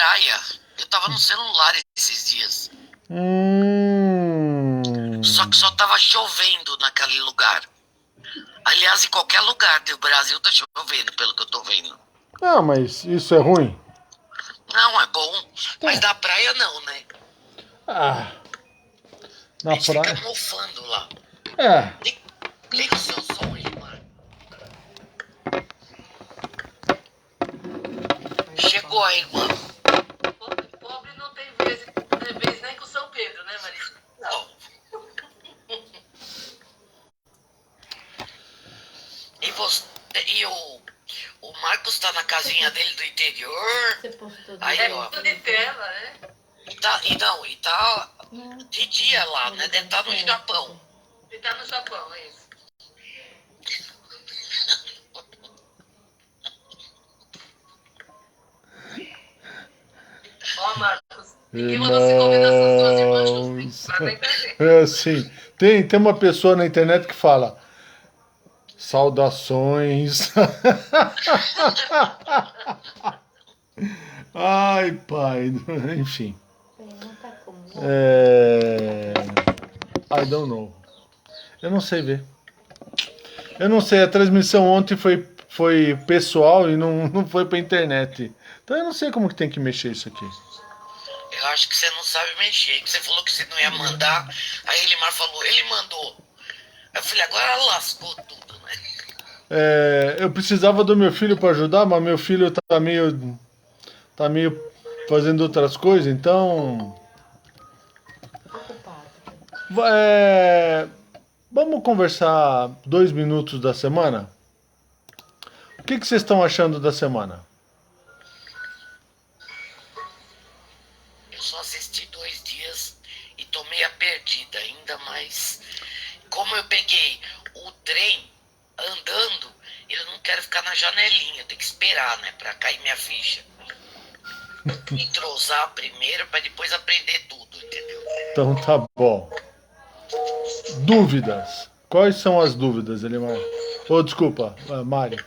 praia. Eu tava no celular esses dias. Só que só tava chovendo naquele lugar. Aliás, em qualquer lugar do Brasil tá chovendo, pelo que eu tô vendo. Ah, mas isso é ruim? Não, é bom. Mas na praia não, né? Ah, A na gente fica praia. mofando lá. É. Liga o seu som aí, mano. Chegou a irmã. Pobre não tem vez nem com São Pedro, né, Marisa? Não. E, você, e o Marcos tá na casinha dele do interior. Você postou Aí, ó. Tudo de tela, né? E tá de dia lá, né? Deve estar no Japão. Ele tá no Japão, é isso. Ó, Marcos, ninguém mandou você convidar essas duas irmãs juntas, hein? Lá vem com a gente. É assim. Tem uma pessoa na internet que fala: saudações. Ai, pai. Enfim. I don't know. Eu não sei ver. Eu não sei, a transmissão ontem foi pessoal e não foi pra internet. Então eu não sei como que tem que mexer isso aqui. Eu acho que você não sabe mexer. Que você falou que você não ia mandar. Aí Elimar falou, ele mandou. Aí eu falei, agora lascou tudo, né? Eu precisava do meu filho para ajudar, mas meu filho tá meio fazendo outras coisas, então vamos conversar 2 minutos da semana? O que vocês estão achando da semana? Eu só assisti 2 dias e tomei a perdida ainda mais. Como eu peguei o trem andando, eu não quero ficar na janelinha, eu tenho que esperar, né, pra cair minha ficha. Entrosar primeiro pra depois aprender tudo, entendeu? Então tá bom. Dúvidas. Quais são as dúvidas, Elimar? Desculpa, Mari.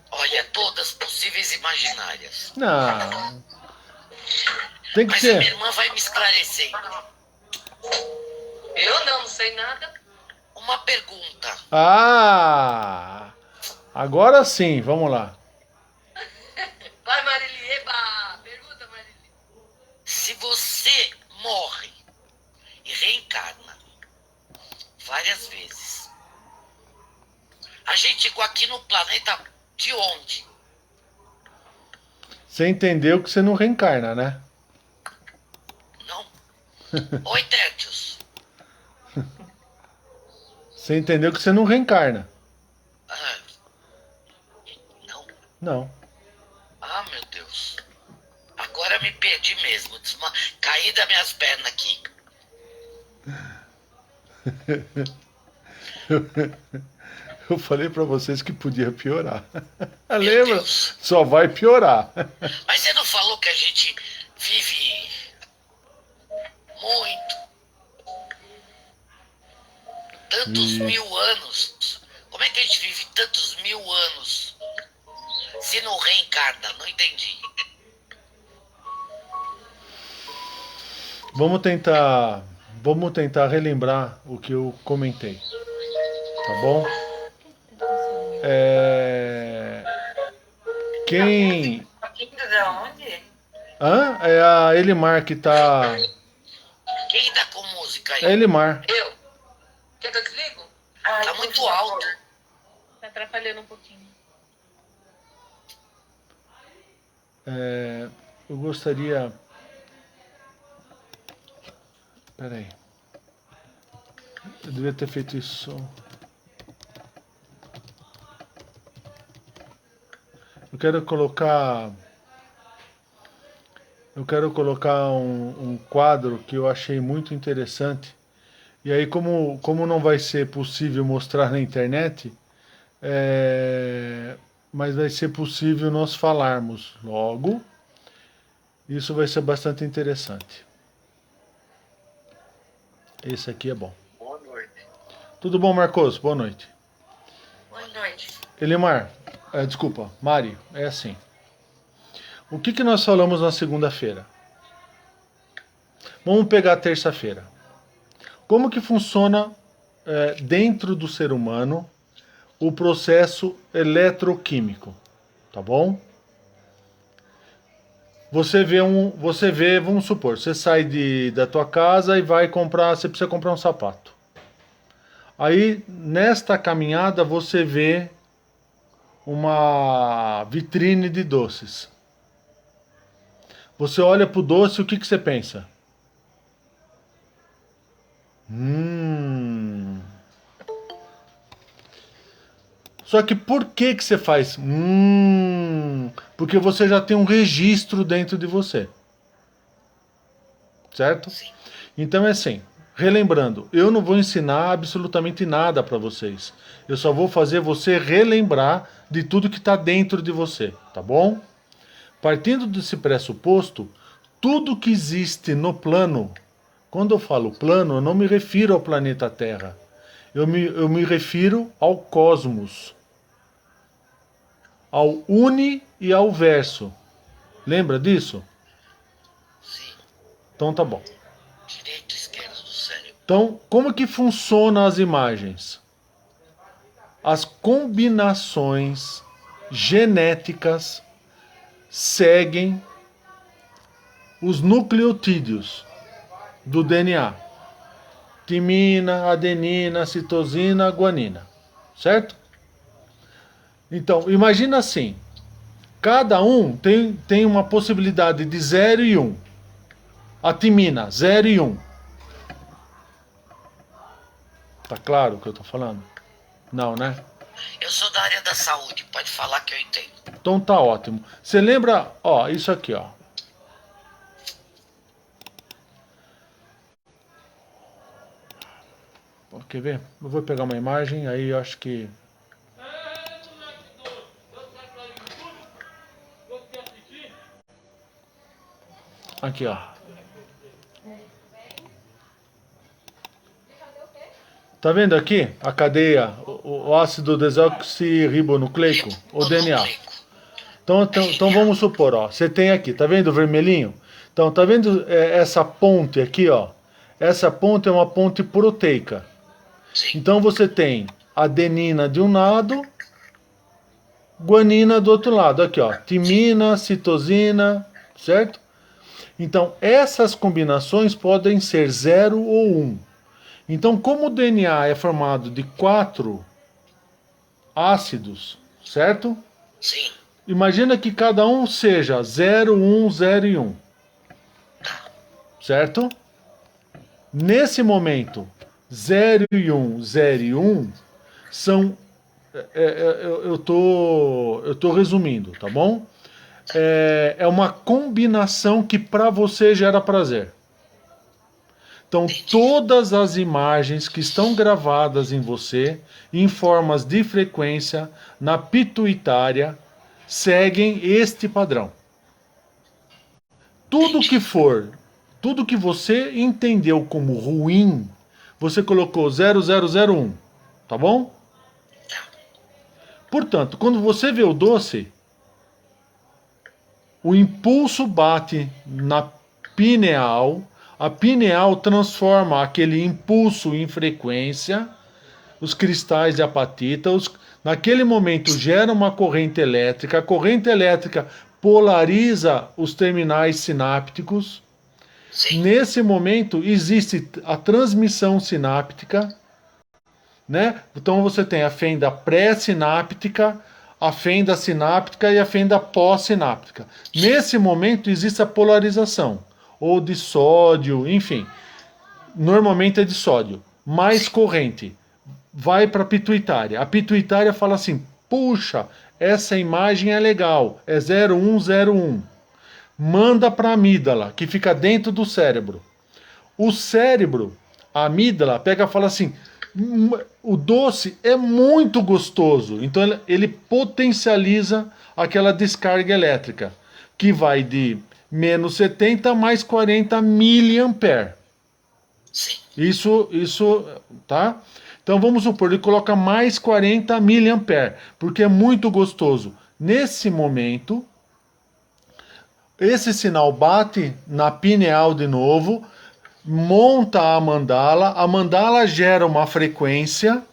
Olha, todas possíveis e imaginárias. Não. Tem que Mas a minha ser. irmã vai me esclarecendo. Eu não sei nada. Uma pergunta. Agora sim, vamos lá. Vai, Marili, eba! Pergunta, Marili. Se você morre e reencarna várias vezes, a gente chegou aqui no planeta de onde? Você entendeu que você não reencarna, né? Não? Oi, Tertius. Você entendeu que você não reencarna. Ah, não? Não. Ah, meu Deus. Agora eu me perdi mesmo. Caí das minhas pernas aqui. Eu falei pra vocês que podia piorar. Meu Lembra? Deus. Só vai piorar. Mas você não falou que a gente vive muito? Tantos mil anos. Como é que a gente vive tantos 1000 anos se não reencarna? Não entendi. Vamos tentar relembrar o que eu comentei. Tá bom? Quem... De onde? É a Elimar que tá... Quem tá com música aí? É Elimar. Eu. Quer que eu desligo? Tá muito alto. Tá atrapalhando um pouquinho. Eu gostaria... Peraí. Eu devia ter feito isso. Eu quero colocar um quadro que eu achei muito interessante. E aí, como não vai ser possível mostrar na internet, mas vai ser possível nós falarmos logo. Isso vai ser bastante interessante. Esse aqui é bom. Boa noite. Tudo bom, Marcos? Boa noite. Boa noite. Elimar, desculpa, Mari, é assim. O que nós falamos na segunda-feira? Vamos pegar a terça-feira. Como que funciona dentro do ser humano o processo eletroquímico? Tá bom? Você vê, vamos supor, você sai da tua casa e vai comprar, você precisa comprar um sapato. Aí, nesta caminhada, você vê uma vitrine de doces. Você olha pro doce, o que você pensa? Só que por que você faz? Porque você já tem um registro dentro de você. Certo? Sim. Então é assim, relembrando, eu não vou ensinar absolutamente nada para vocês. Eu só vou fazer você relembrar de tudo que está dentro de você, tá bom? Partindo desse pressuposto, tudo que existe no plano, quando eu falo plano, eu não me refiro ao planeta Terra. Eu me refiro ao cosmos, ao uni e ao verso. Lembra disso? Sim. Então tá bom. Direito e esquerdo do cérebro. Então, como que funcionam as imagens? As combinações genéticas seguem os nucleotídeos do DNA. Timina, adenina, citosina, guanina. Certo? Então, imagina assim. Cada um tem uma possibilidade de 0 e 1. Um. A timina, 0 e 1. Um. Tá claro o que eu tô falando? Não, né? Eu sou da área da saúde, pode falar que eu entendo. Então tá ótimo. Você lembra, ó, isso aqui, ó. Quer ver? Eu vou pegar uma imagem, aí eu acho que... Aqui, ó. Tá vendo aqui a cadeia, o ácido desoxirribonucleico, o DNA. Então vamos supor, ó, você tem aqui, tá vendo o vermelhinho? Então, tá vendo essa ponte aqui, ó? Essa ponte é uma ponte proteica. Sim. Então você tem adenina de um lado, guanina do outro lado. Aqui, ó, timina, citosina, certo? Então, essas combinações podem ser 0 ou 1. Um. Então, como o DNA é formado de 4 ácidos, certo? Sim. Imagina que cada um seja 0, 1, 0 e 1. Certo? Nesse momento, 0 e 1, 0 e 1 são... eu tô resumindo, tá bom? É uma combinação que para você gera prazer. Então, todas as imagens que estão gravadas em você, em formas de frequência, na pituitária, seguem este padrão. Tudo que você entendeu como ruim, você colocou 0001, tá bom? Portanto, quando você vê o doce, o impulso bate na pineal, a pineal transforma aquele impulso em frequência, os cristais de apatita, naquele momento gera uma corrente elétrica, a corrente elétrica polariza os terminais sinápticos. Sim. Nesse momento existe a transmissão sináptica, né? Então você tem a fenda pré-sináptica, a fenda sináptica e a fenda pós-sináptica. Nesse momento existe a polarização, ou de sódio, enfim. Normalmente é de sódio, mais corrente. Vai para a pituitária. A pituitária fala assim: puxa, essa imagem é legal, é 0101. Manda para a amígdala, que fica dentro do cérebro. O cérebro, a amígdala, pega e fala assim: o doce é muito gostoso. Então ele potencializa aquela descarga elétrica, que vai de menos 70 mais 40 miliampere. Sim. Isso, tá? Então vamos supor, ele coloca mais 40 miliampere, porque é muito gostoso. Nesse momento, Esse sinal bate na pineal de novo, monta a mandala gera uma frequência,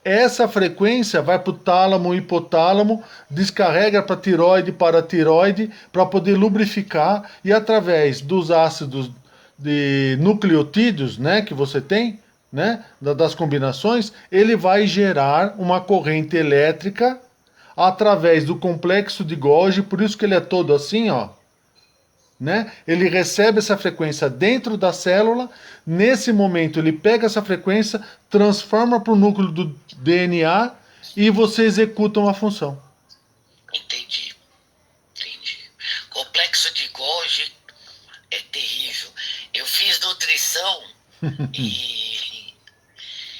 essa frequência vai para o tálamo, hipotálamo, descarrega para tiroide, paratiroide, para poder lubrificar, e através dos ácidos de nucleotídeos, né, que você tem, né, das combinações, ele vai gerar uma corrente elétrica através do complexo de Golgi, por isso que ele é todo assim, ó, né? Ele recebe essa frequência dentro da célula, nesse momento ele pega essa frequência, transforma para o núcleo do DNA e você executa uma função. Entendi. Complexo de Golgi é terrível. Eu fiz nutrição e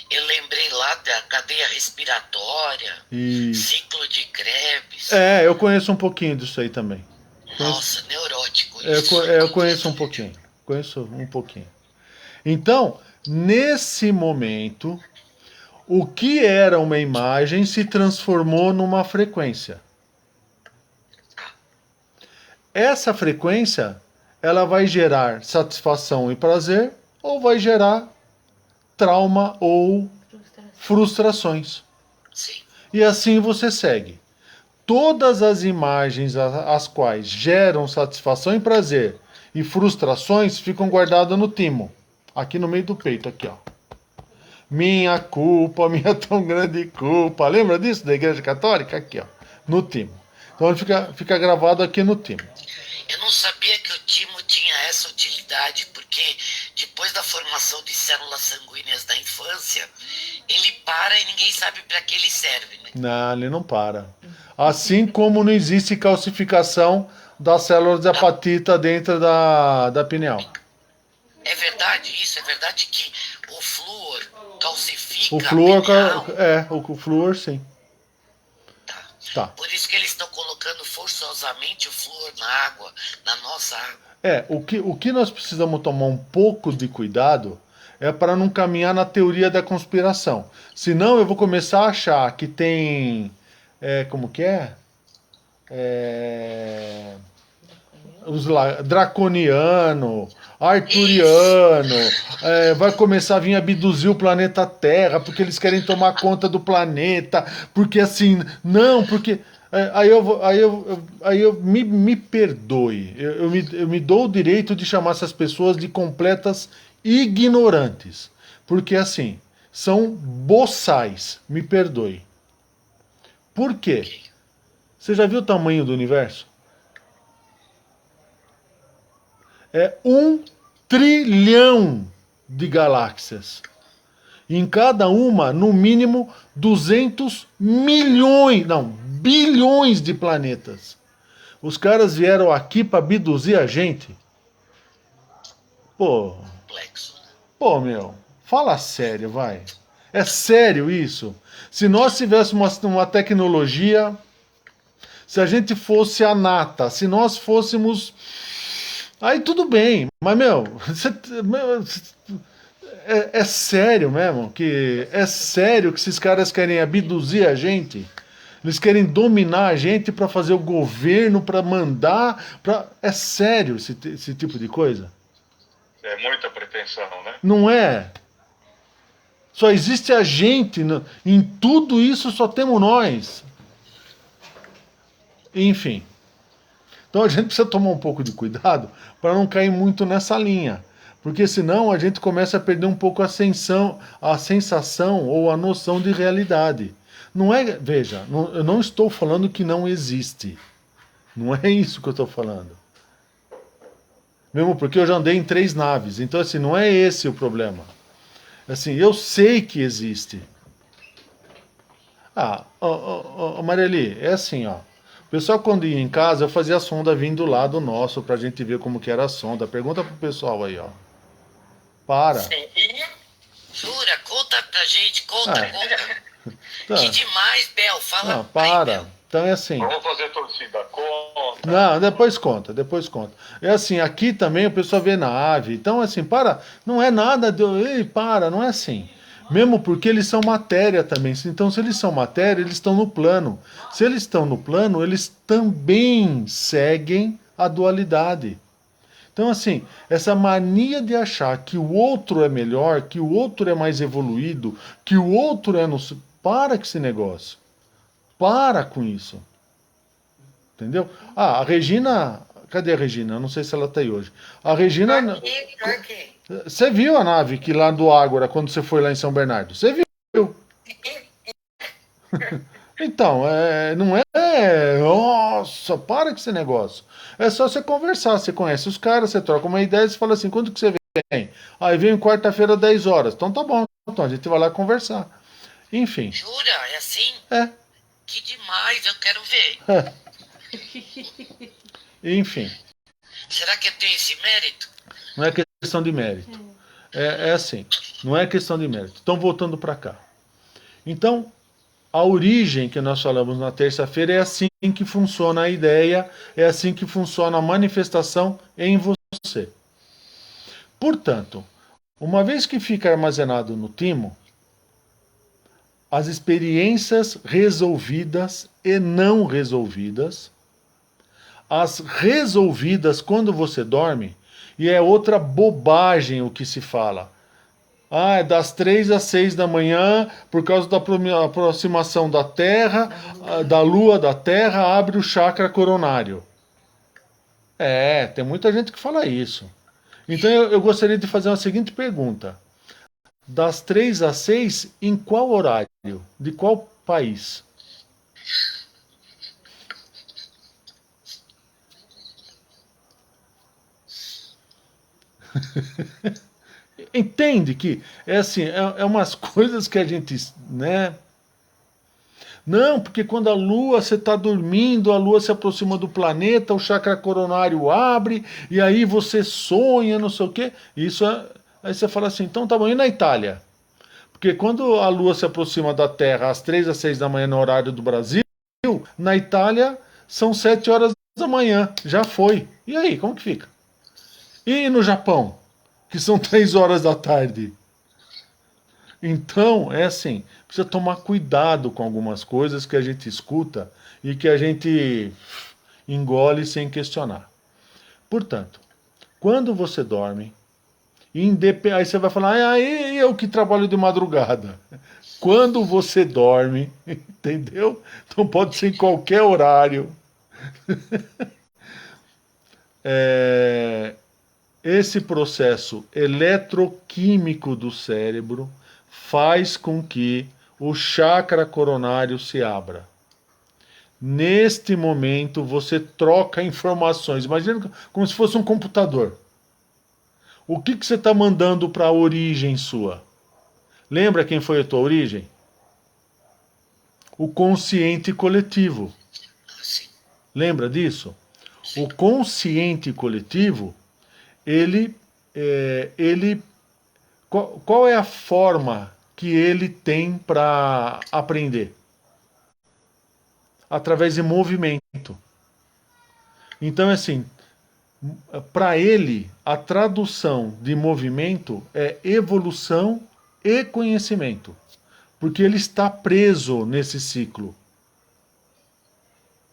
eu lembrei lá da cadeia respiratória, ciclo de Krebs. Eu conheço um pouquinho disso aí também. Nossa, neurótico isso. Eu conheço um pouquinho. Então, nesse momento, o que era uma imagem se transformou numa frequência. Essa frequência, ela vai gerar satisfação e prazer, ou vai gerar trauma ou frustrações. Sim. E assim você segue. Todas as imagens as quais geram satisfação e prazer e frustrações ficam guardadas no timo. Aqui no meio do peito, aqui, ó. Minha culpa, minha tão grande culpa. Lembra disso da Igreja Católica? Aqui, ó. No timo. Então ele fica gravado aqui no timo. Eu não sabia que o timo tinha essa utilidade, porque depois da formação de células sanguíneas da infância, ele para e ninguém sabe para que ele serve, né? Não, ele não para. Assim como não existe calcificação das células de apatita dentro da pineal. É verdade isso? É verdade que o flúor calcifica O flúor, a pineal? o flúor sim. Tá. Por isso que eles estão colocando forçosamente o flúor na água, na nossa água. O que nós precisamos tomar um pouco de cuidado é para não caminhar na teoria da conspiração. Senão eu vou começar a achar que tem... como que é? Draconiano, arturiano, vai começar a vir abduzir o planeta Terra, porque eles querem tomar conta do planeta, porque assim, não, porque... Aí eu me perdoe, eu me dou o direito de chamar essas pessoas de completas ignorantes, porque assim, são boçais, me perdoe. Por quê? Você já viu o tamanho do universo? É 1 trilhão de galáxias. Em cada uma, no mínimo, 200 milhões, não, bilhões de planetas. Os caras vieram aqui para abduzir a gente. Pô, meu, fala sério, vai. É sério isso? Se nós tivéssemos uma tecnologia, se a gente fosse a nata, se nós fôssemos... Aí tudo bem, mas, é sério mesmo? É sério que esses caras querem abduzir a gente? Eles querem dominar a gente para fazer o governo, para mandar... É sério esse tipo de coisa? É muita pretensão, né? Não é? Só existe a gente, em tudo isso só temos nós. Enfim. Então a gente precisa tomar um pouco de cuidado para não cair muito nessa linha. Porque senão a gente começa a perder um pouco a sensação ou a noção de realidade. Não é, veja, eu não estou falando que não existe. Não é isso que eu estou falando. Mesmo porque eu já andei em 3 naves. Então assim, não é esse o problema. Assim, eu sei que existe. Marieli, é assim, ó. O pessoal quando ia em casa, eu fazia a sonda vindo do lado nosso pra gente ver como que era a sonda. Pergunta pro pessoal aí, ó. Para. Jura? Conta pra gente, conta. Tá. Que demais, Bel, fala. Não, para. Aí, Bel. Então é assim. Vamos fazer torcida contra. Não, depois conta. É assim, aqui também o pessoal vê na ave. Então, assim, para. Não é nada de... Ei, para, não é assim. Mesmo porque eles são matéria também. Então, se eles são matéria, eles estão no plano. Se eles estão no plano, eles também seguem a dualidade. Então, assim, essa mania de achar que o outro é melhor, que o outro é mais evoluído, que o outro é... Para com esse negócio. Para com isso. Entendeu? Ah, a Regina... Cadê a Regina? Eu não sei se ela tá aí hoje. A Regina... Tô aqui. Você viu a nave que lá do Ágora, quando você foi lá em São Bernardo? Você viu? Então, não é... Nossa, para com esse negócio. É só você conversar, você conhece os caras, você troca uma ideia, você fala assim, quando que você vem? Aí vem quarta-feira, 10 horas. Então tá bom, então a gente vai lá conversar. Enfim. Jura? É assim? É. Que demais, eu quero ver. Enfim. Será que eu tenho esse mérito? Não é questão de mérito. É assim. Não é questão de mérito. Então, voltando para cá. Então, a origem que nós falamos na terça-feira é assim que funciona a ideia, é assim que funciona a manifestação em você. Portanto, uma vez que fica armazenado no timo, as experiências resolvidas e não resolvidas, as resolvidas quando você dorme, e é outra bobagem o que se fala. Ah, é das 3 às 6 da manhã, por causa da aproximação da Terra, da Lua da Terra, abre o chakra coronário. Tem muita gente que fala isso. Então eu gostaria de fazer uma seguinte pergunta. Das 3 às 6, em qual horário? De qual país? Entende que é assim, é umas coisas que a gente, né? Não, porque quando a Lua, você está dormindo, a Lua se aproxima do planeta, o chakra coronário abre, e aí você sonha, não sei o quê. Isso aí você fala assim, então tá bom, e na Itália? Porque quando a Lua se aproxima da Terra às 3 às 6 da manhã no horário do Brasil, na Itália são 7 horas da manhã, já foi. E aí, como que fica? E no Japão, que são 3 horas da tarde? Então, é assim, precisa tomar cuidado com algumas coisas que a gente escuta e que a gente engole sem questionar. Portanto, quando você dorme, aí você vai falar, aí eu que trabalho de madrugada. Quando você dorme, entendeu? Então pode ser em qualquer horário. Esse processo eletroquímico do cérebro faz com que o chakra coronário se abra. Neste momento, você troca informações. Imagina como se fosse um computador. O que você está mandando para a origem sua? Lembra quem foi a tua origem? O consciente coletivo. Assim. Lembra disso? O consciente coletivo, ele qual é a forma que ele tem para aprender? Através de movimento. Então, assim, para ele, a tradução de movimento é evolução e conhecimento. Porque ele está preso nesse ciclo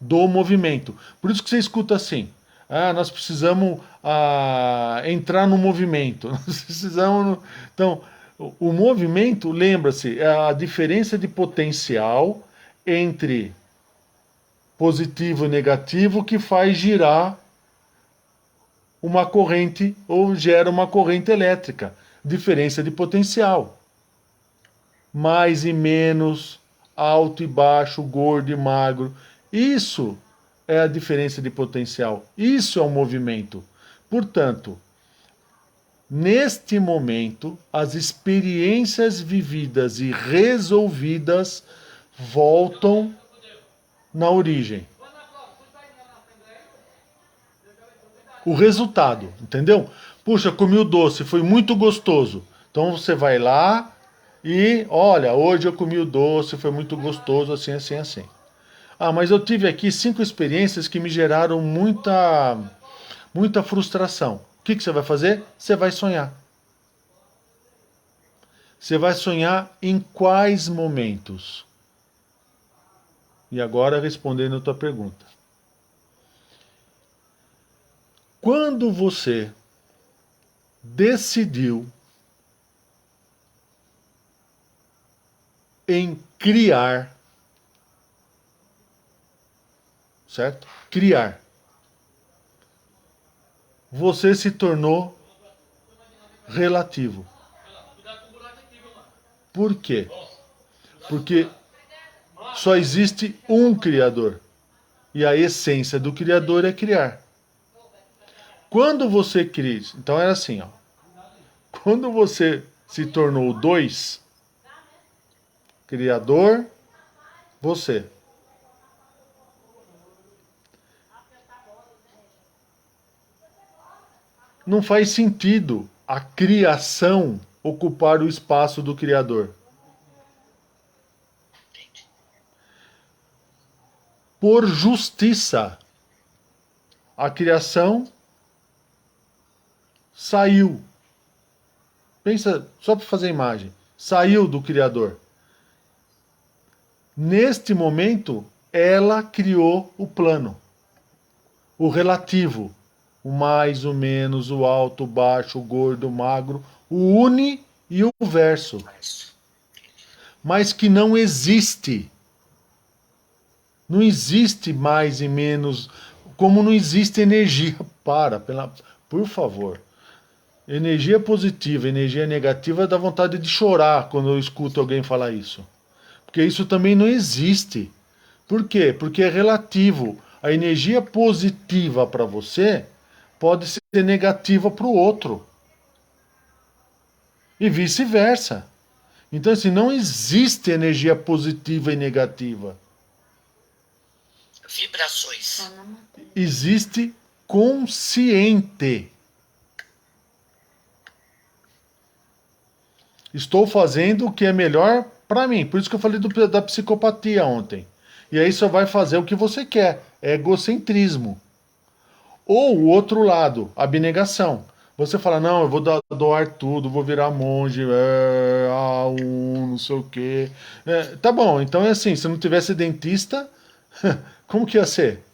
do movimento. Por isso que você escuta assim, nós precisamos entrar no movimento. Nós precisamos... Então, o movimento, lembra-se, é a diferença de potencial entre positivo e negativo que faz girar uma corrente ou gera uma corrente elétrica. Diferença de potencial. Mais e menos, alto e baixo, gordo e magro. Isso é a diferença de potencial. Isso é o movimento. Portanto, neste momento, as experiências vividas e resolvidas voltam na origem. O resultado, entendeu? Puxa, comi o doce, foi muito gostoso. Então você vai lá e, olha, hoje eu comi o doce, foi muito gostoso, assim, assim, assim. Mas eu tive aqui 5 experiências que me geraram muita frustração. O que você vai fazer? Você vai sonhar. Você vai sonhar em quais momentos? E agora respondendo a tua pergunta. Quando você decidiu em criar, certo? Criar. Você se tornou relativo. Por quê? Porque só existe um Criador. E a essência do Criador é criar. Quando você cria... Então era assim, ó. Quando você se tornou dois, Criador, você. Não faz sentido a criação ocupar o espaço do Criador. Por justiça, a criação saiu. Pensa, só para fazer imagem. Saiu do Criador. Neste momento, ela criou o plano. O relativo. O mais, o menos, o alto, o baixo, o gordo, o magro, o uni e o verso. Mas que não existe. Não existe mais e menos, como não existe energia. Por favor. Energia positiva, energia negativa dá vontade de chorar quando eu escuto alguém falar isso. Porque isso também não existe. Por quê? Porque é relativo. A energia positiva para você pode ser negativa para o outro. E vice-versa. Então, assim, não existe energia positiva e negativa. Vibrações. Existe consciente. Estou fazendo o que é melhor para mim. Por isso que eu falei da psicopatia ontem. E aí só vai fazer o que você quer. É egocentrismo. Ou o outro lado, abnegação. Você fala, não, eu vou doar tudo, vou virar monge, não sei o quê. Tá bom, então é assim, se não tivesse dentista, como que ia ser?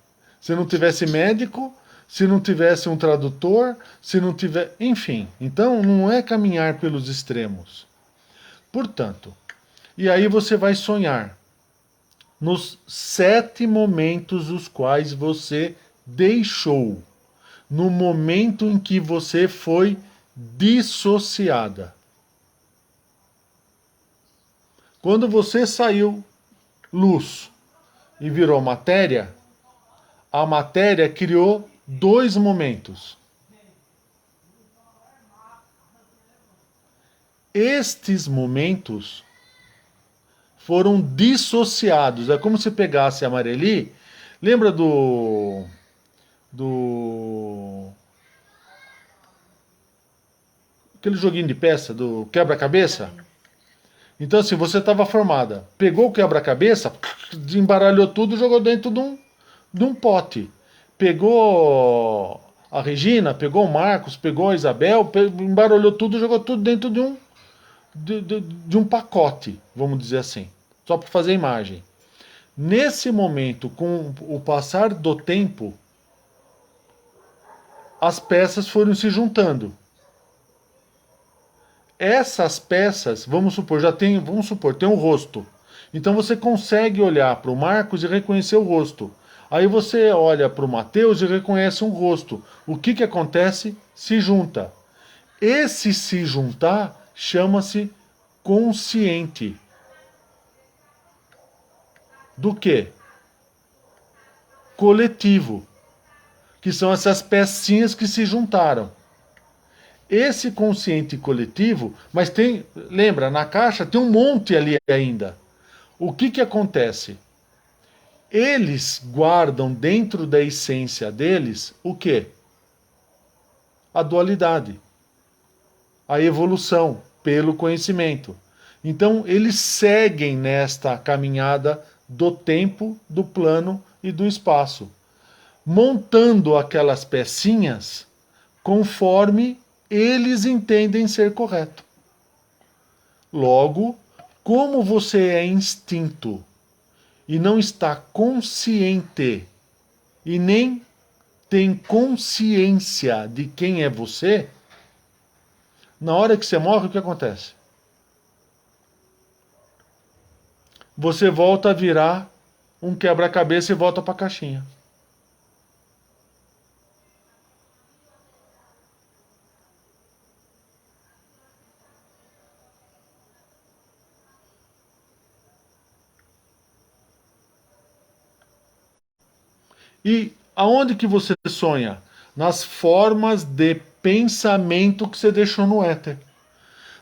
Se não tivesse médico, se não tivesse um tradutor, se não tiver... Enfim, então não é caminhar pelos extremos. Portanto, e aí você vai sonhar nos 7 momentos os quais você deixou, no momento em que você foi dissociada. Quando você saiu luz e virou matéria, a matéria criou 2 momentos. Estes momentos foram dissociados. É como se pegasse a Mareli. Lembra do aquele joguinho de peça, do quebra-cabeça? Então assim, você estava formada. Pegou o quebra-cabeça, desembaralhou tudo e jogou dentro de um pote. Pegou a Regina, pegou o Marcos, pegou a Isabel, embaralhou tudo e jogou tudo dentro de um pacote, vamos dizer assim. Só para fazer imagem. Nesse momento, com o passar do tempo, as peças foram se juntando. Essas peças, vamos supor, tem um rosto. Então você consegue olhar para o Marcos e reconhecer o rosto. Aí você olha para o Mateus e reconhece um rosto. O que acontece? Se junta. Esse se juntar chama-se consciente. Do quê? Coletivo. Que são essas pecinhas que se juntaram. Esse consciente coletivo, mas tem, lembra, na caixa tem um monte ali ainda. O que acontece? Eles guardam dentro da essência deles o quê? A dualidade. A evolução pelo conhecimento. Então, eles seguem nesta caminhada do tempo, do plano e do espaço, montando aquelas pecinhas conforme eles entendem ser correto. Logo, como você é instinto e não está consciente e nem tem consciência de quem é você, na hora que você morre, o que acontece? Você volta a virar um quebra-cabeça e volta para a caixinha. E aonde que você sonha? Nas formas de pensamento que você deixou no éter.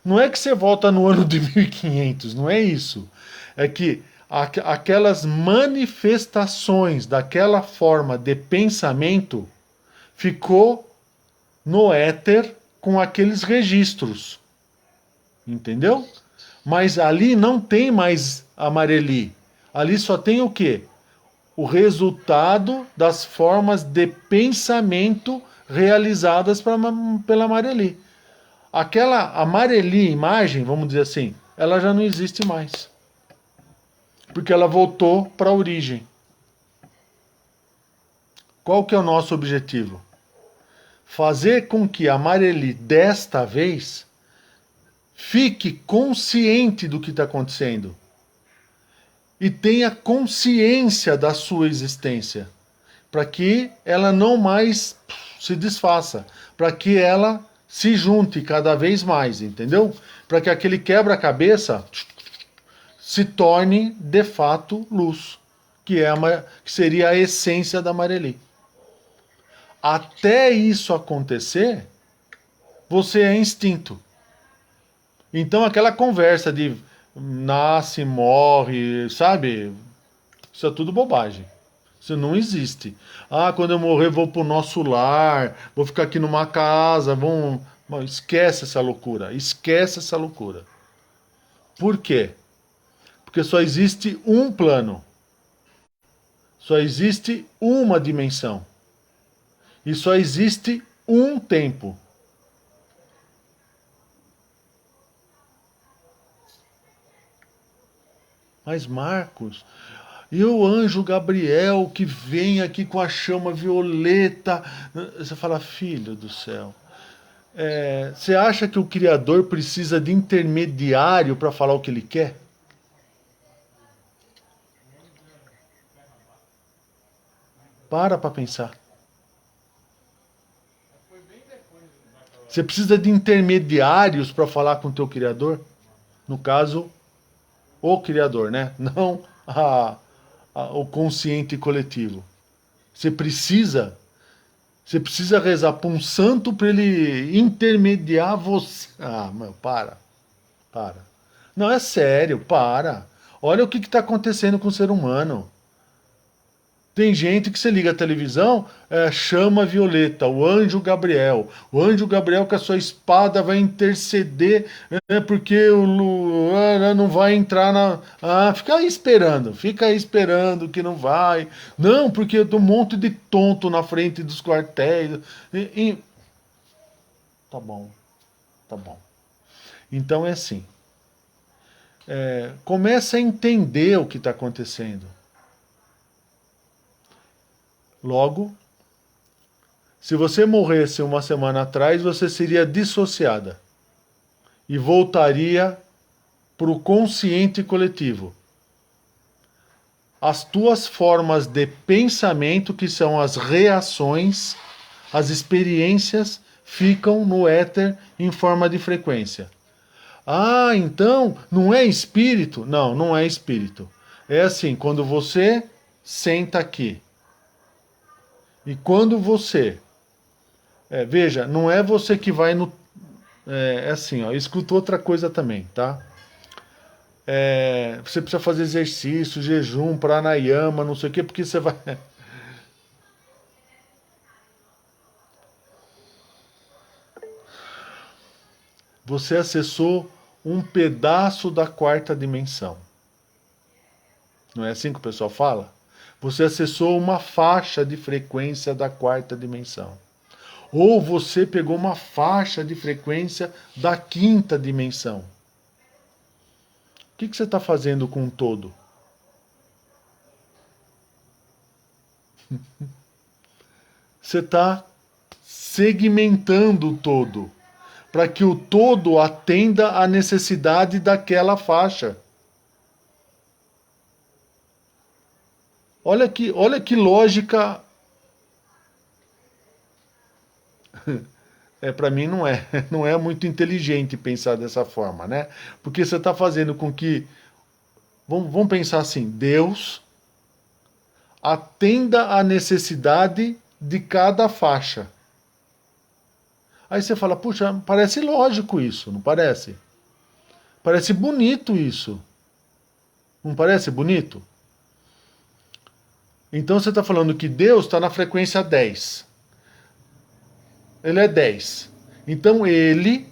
Não é que você volta no ano de 1500, não é isso. É que aquelas manifestações daquela forma de pensamento ficou no éter com aqueles registros. Entendeu? Mas ali não tem mais Amareli. Ali só tem o quê? O resultado das formas de pensamento realizadas pela Amareli. Aquela Amareli imagem, vamos dizer assim, ela já não existe mais. Porque ela voltou para a origem. Qual que é o nosso objetivo? Fazer com que a Amareli, desta vez, fique consciente do que está acontecendo. E tenha consciência da sua existência. Para que ela não mais se desfaça. Para que ela se junte cada vez mais, entendeu? Para que aquele quebra-cabeça se torne de fato luz, que seria a essência da Amareli. Até isso acontecer, você é instinto. Então aquela conversa de nasce, morre, sabe? Isso é tudo bobagem. Isso não existe. Ah, quando eu morrer vou pro nosso lar, vou ficar aqui numa casa, vão... Esquece essa loucura, esquece essa loucura. Por quê? Porque só existe um plano. Só existe uma dimensão. E só existe um tempo. Mas Marcos, e o anjo Gabriel que vem aqui com a chama violeta? Você fala, filho do céu. Você acha que o Criador precisa de intermediário para falar o que ele quer? Para pensar. Você precisa de intermediários para falar com o teu Criador? No caso, o Criador, né? Não o consciente coletivo. Você precisa rezar para um santo para ele intermediar você. Ah, meu, para. Não, é sério, para. Olha o que está acontecendo com o ser humano. Tem gente que você liga a televisão, chama violeta, o anjo Gabriel. O anjo Gabriel com a sua espada vai interceder, porque não vai entrar na... Ah, fica aí esperando que não vai. Não, porque tem um monte de tonto na frente dos quartéis. Tá bom. Então é assim. Começa a entender o que está acontecendo. Logo, se você morresse uma semana atrás, você seria dissociada e voltaria para o consciente coletivo. As tuas formas de pensamento, que são as reações, as experiências, ficam no éter em forma de frequência. Ah, então não é espírito? Não, não é espírito. É assim, quando você senta aqui, e quando você... veja, não é você que vai no... É assim, ó, escuta outra coisa também, tá? Você precisa fazer exercício, jejum, pranayama, não sei o quê, porque você vai... Você acessou um pedaço da quarta dimensão. Não é assim que o pessoal fala? Você acessou uma faixa de frequência da quarta dimensão. Ou você pegou uma faixa de frequência da quinta dimensão. O que você está fazendo com o todo? Você está segmentando o todo, para que o todo atenda à necessidade daquela faixa. Olha que lógica. Para mim não é muito inteligente pensar dessa forma, né? Porque você está fazendo com que, vamos pensar assim, Deus atenda à necessidade de cada faixa. Aí você fala, puxa, parece lógico isso, não parece? Parece bonito isso. Não parece bonito? Então você está falando que Deus está na frequência 10. Ele é 10. Então ele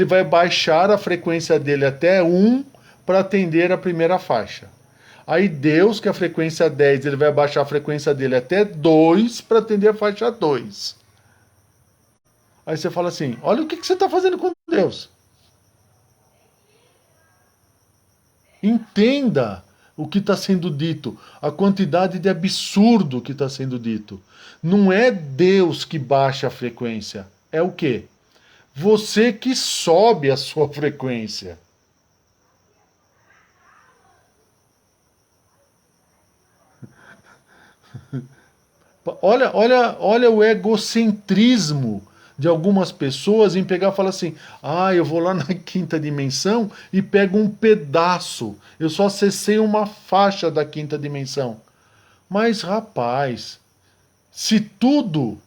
vai baixar a frequência dele até 1 para atender a primeira faixa. Aí Deus, que é a frequência 10, ele vai baixar a frequência dele até 2 para atender a faixa 2. Aí você fala assim, olha o que você está fazendo com Deus. Entenda o que está sendo dito, a quantidade de absurdo que está sendo dito. Não é Deus que baixa a frequência, é o quê? Você que sobe a sua frequência. Olha o egocentrismo de algumas pessoas em pegar e falar assim, eu vou lá na quinta dimensão e pego um pedaço, eu só acessei uma faixa da quinta dimensão. Mas rapaz, se tudo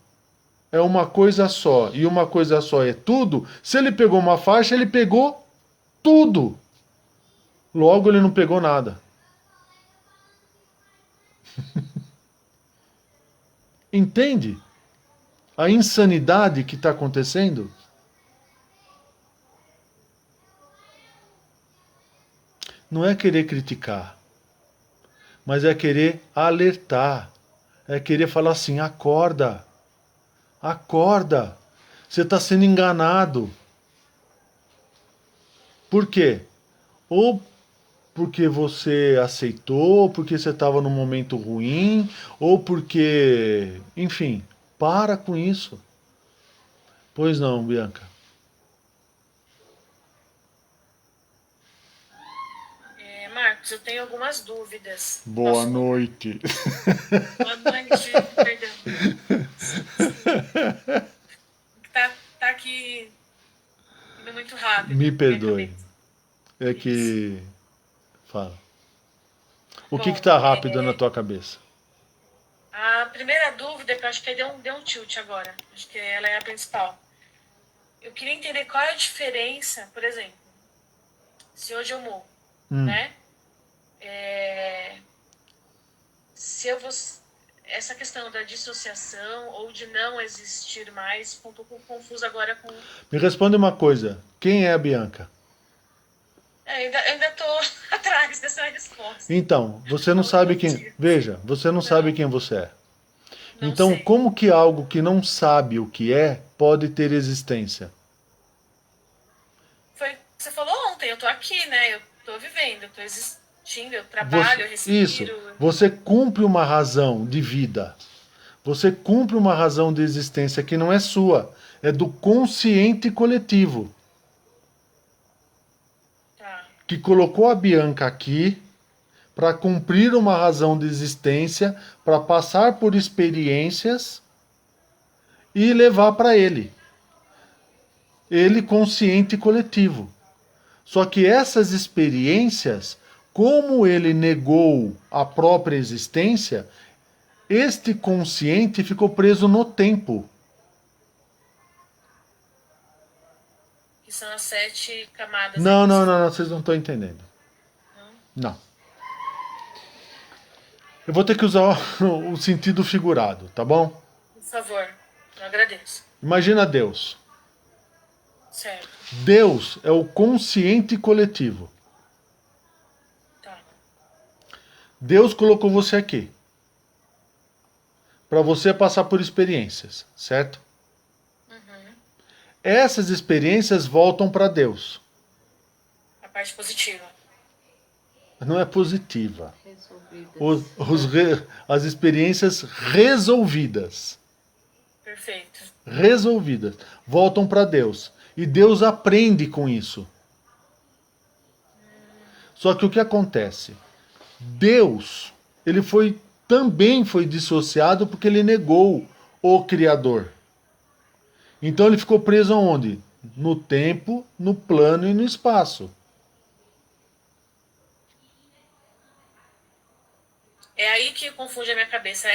é uma coisa só e uma coisa só é tudo, se ele pegou uma faixa, ele pegou tudo. Logo ele não pegou nada. Entende a insanidade que está acontecendo? Não é querer criticar, mas é querer alertar, é querer falar assim, acorda, acorda, você está sendo enganado. Por quê? Ou porque você aceitou, ou porque você estava num momento ruim, ou porque... Enfim, para com isso. Pois não, Bianca? Marcos, eu tenho algumas dúvidas. Boa noite. Boa noite, perdão. Tá aqui indo muito rápido. Me perdoe. É que... Fala. O que está rápido na tua cabeça? A primeira dúvida, que eu acho que deu um tilt agora. Acho que ela é a principal. Eu queria entender qual é a diferença, por exemplo, se hoje eu morro, né? Se eu vou... Essa questão da dissociação ou de não existir mais, ficou um pouco confusa agora com... Me responde uma coisa. Quem é a Bianca? Ainda estou atrás dessa resposta. Então, você não sabe quem... Veja, você não sabe quem você é. Não então, sei. como que algo que não sabe o que é, pode ter existência? Foi o que você falou ontem, eu estou aqui, né? Eu estou vivendo, eu estou existindo, eu trabalho, eu respiro. Isso, você cumpre uma razão de vida. Você cumpre uma razão de existência que não é sua, é do consciente coletivo. Que colocou a Bianca aqui para cumprir uma razão de existência, para passar por experiências e levar para ele. Ele consciente e coletivo. Só que essas experiências, como ele negou a própria existência, este consciente ficou preso no tempo. Que são as 7 camadas. Não, vocês não estão entendendo. Não. Eu vou ter que usar o sentido figurado, tá bom? Por favor, eu agradeço. Imagina Deus. Certo. Deus é o consciente coletivo. Tá. Deus colocou você aqui. Para você passar por experiências, certo? Essas experiências voltam para Deus. A parte positiva. Não é positiva. As experiências resolvidas. Perfeito. Resolvidas. Voltam para Deus. E Deus aprende com isso. Só que o que acontece? Deus, também foi dissociado porque ele negou o Criador. Então ele ficou preso aonde? No tempo, no plano e no espaço. É aí que confunde a minha cabeça.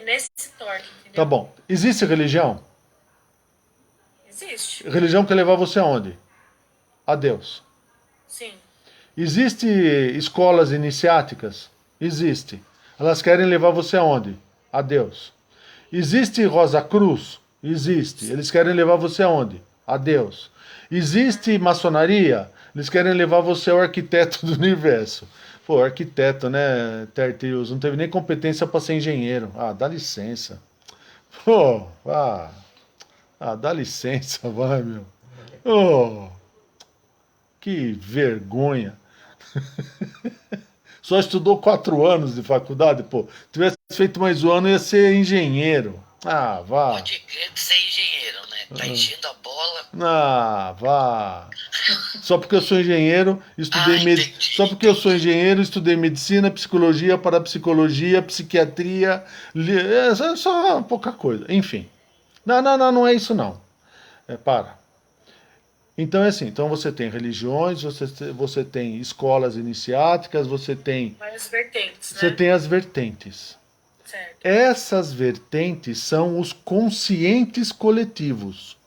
Nesse torque, entendeu? Tá bom. Existe religião? Existe. Religião quer levar você aonde? A Deus. Sim. Existe escolas iniciáticas? Existe. Elas querem levar você aonde? A Deus. Existe Rosa Cruz? Existe. Eles querem levar você aonde? A Deus. Existe maçonaria? Eles querem levar você ao arquiteto do universo. Pô, arquiteto, né, Tertius? Não teve nem competência para ser engenheiro. Ah, dá licença. Pô, dá licença, vai, meu. Oh, que vergonha. Só estudou 4 anos de faculdade, pô. Se tivesse feito mais um ano, ia ser engenheiro. Ah, vá. Pode crer que você é engenheiro, né? Tá enchendo a bola. Ah, vá. Só porque eu sou engenheiro, Entendi. Só porque eu sou engenheiro, estudei medicina, psicologia, parapsicologia, psiquiatria. É só pouca coisa. Enfim. Não é isso não. Para. Então é assim, então você tem religiões, você tem escolas iniciáticas, você tem Várias vertentes, né? Você tem as vertentes. Certo. Essas vertentes são os conscientes coletivos.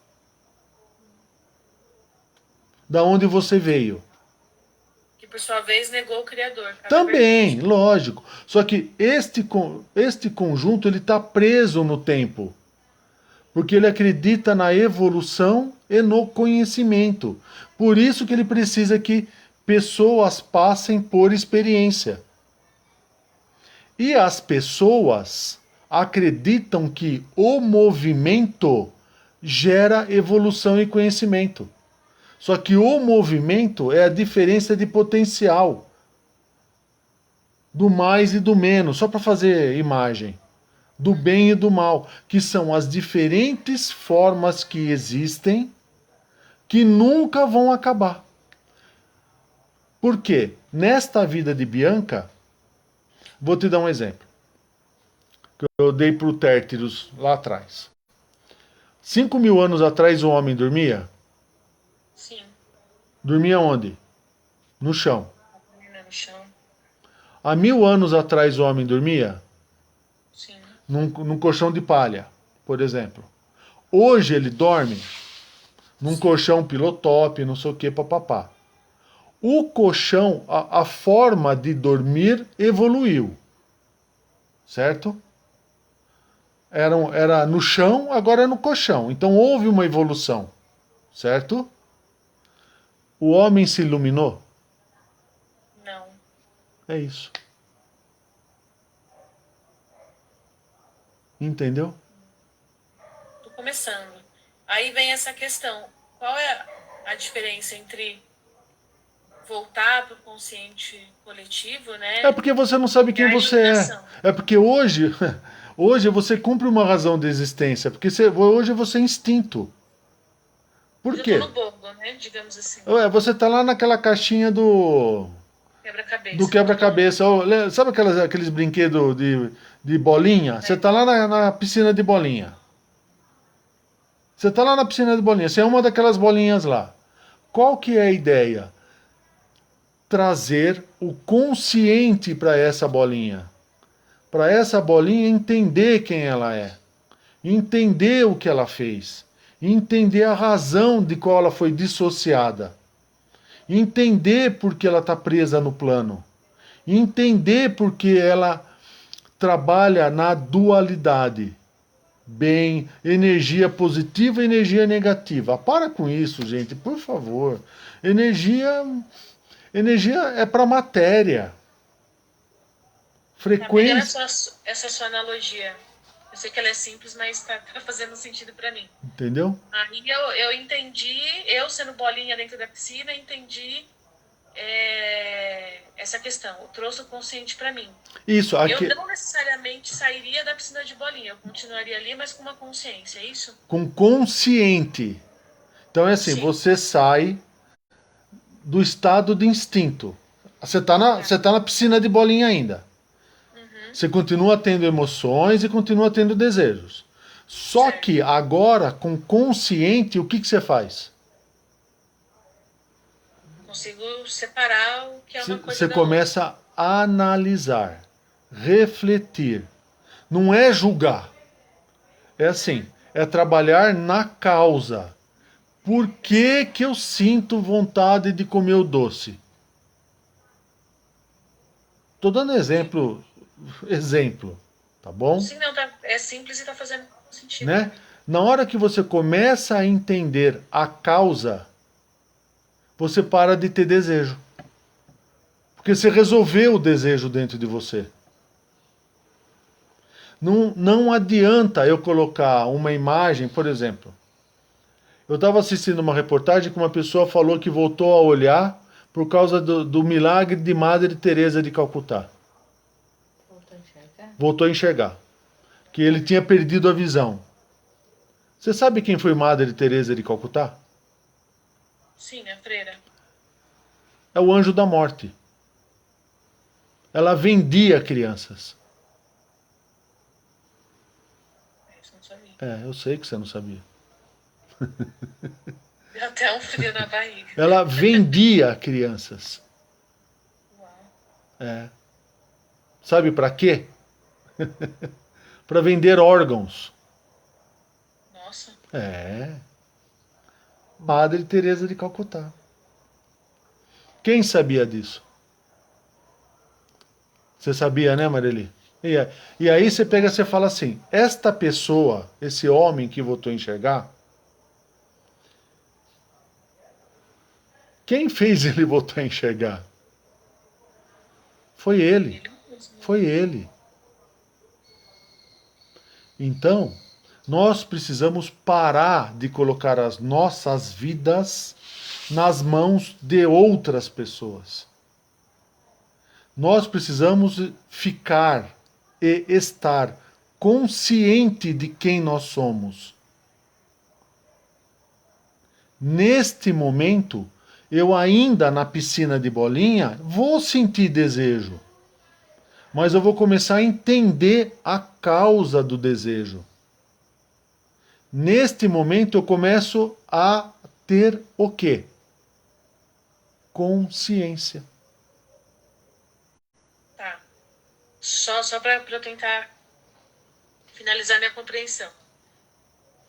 Da onde você veio. Que por sua vez negou o Criador. Cada Também, vertente. lógico. Só que este conjunto ele está preso no tempo. Porque ele acredita na evolução e no conhecimento. Por isso que ele precisa que pessoas passem por experiência. E as pessoas acreditam que o movimento gera evolução e conhecimento. Só que o movimento é a diferença de potencial do mais e do menos, só para fazer imagem, do bem e do mal, que são as diferentes formas que existem que nunca vão acabar. Por quê? Nesta vida de Bianca, vou te dar um exemplo. Que eu dei para o Tértiros lá atrás. 5.000 anos atrás o homem dormia? Sim. Dormia onde? No chão. Dormia no chão. Há 1.000 anos atrás o homem dormia? Sim. Num colchão de palha, por exemplo. Hoje ele dorme num colchão pilotop, não sei o que, papapá. O colchão, a forma de dormir evoluiu. Certo? Era no chão, agora é no colchão. Então houve uma evolução. Certo? O homem se iluminou? Não. É isso. Entendeu? Tô começando. Aí vem essa questão. Qual é a diferença entre voltar para o consciente coletivo, né? É porque você não sabe quem E a você é. iluminação. É porque hoje você cumpre uma razão de existência. Porque hoje você é instinto. Por Eu quê? tô no bobo, né? Digamos assim. Você tá lá naquela caixinha do Quebra-cabeça. quebra-cabeça. Sabe aqueles brinquedos de bolinha? Você tá lá na piscina de bolinha. Você tá lá na piscina de bolinha. Você é uma daquelas bolinhas lá. Qual que é a ideia? Trazer o consciente para essa bolinha. Para essa bolinha entender quem ela é. Entender o que ela fez. Entender a razão de qual ela foi dissociada. Entender por que ela está presa no plano. Entender por que ela trabalha na dualidade. Bem, energia positiva e energia negativa. Para com isso, gente, por favor. Energia é para matéria. Tá pegando Frequência. essa sua analogia. Eu sei que ela é simples, mas tá fazendo sentido para mim. Entendeu? Aí eu entendi, eu sendo bolinha dentro da piscina, entendi essa questão. Eu trouxe o consciente para mim. Isso, aqui, Eu não necessariamente sairia da piscina de bolinha. Eu continuaria ali, mas com uma consciência, é isso? com consciente. Então é assim, Sim. você sai do estado de instinto. Você tá na piscina de bolinha ainda. Você continua tendo emoções e continua tendo desejos. Só Certo. que agora, com consciente, o que, que você faz? Consigo separar o que é uma coisa Você da outra. começa a analisar, refletir. Não é julgar. É assim, é trabalhar na causa. Por que que eu sinto vontade de comer o doce? Tô dando exemplo, tá bom? Sim, não, é simples e tá fazendo sentido. Né? Na hora que você começa a entender a causa, você para de ter desejo. Porque você resolveu o desejo dentro de você. Não adianta eu colocar uma imagem, por exemplo. Eu estava assistindo uma reportagem que uma pessoa falou que voltou a olhar por causa do milagre de Madre Teresa de Calcutá. Voltou a enxergar. Que ele tinha perdido a visão. Você sabe quem foi Madre Teresa de Calcutá? Sim, a freira. É o anjo da morte. Ela vendia crianças. Isso eu não sabia. É, eu sei que você não sabia. Deu até um frio na barriga. Ela vendia crianças. Uau. É. Sabe para quê? Para vender órgãos. Nossa. É. Madre Teresa de Calcutá. Quem sabia disso? Você sabia, né, Mareli? E aí você pega e você fala assim, esta pessoa, esse homem que voltou a enxergar, quem fez ele voltar a enxergar? Foi ele. Ele mesmo. Foi ele. Então, nós precisamos parar de colocar as nossas vidas nas mãos de outras pessoas. Nós precisamos ficar e estar consciente de quem nós somos. Neste momento, eu ainda na piscina de bolinha vou sentir desejo. Mas eu vou começar a entender a causa do desejo. Neste momento eu começo a ter o quê? Consciência. Tá. Só para eu tentar finalizar minha compreensão.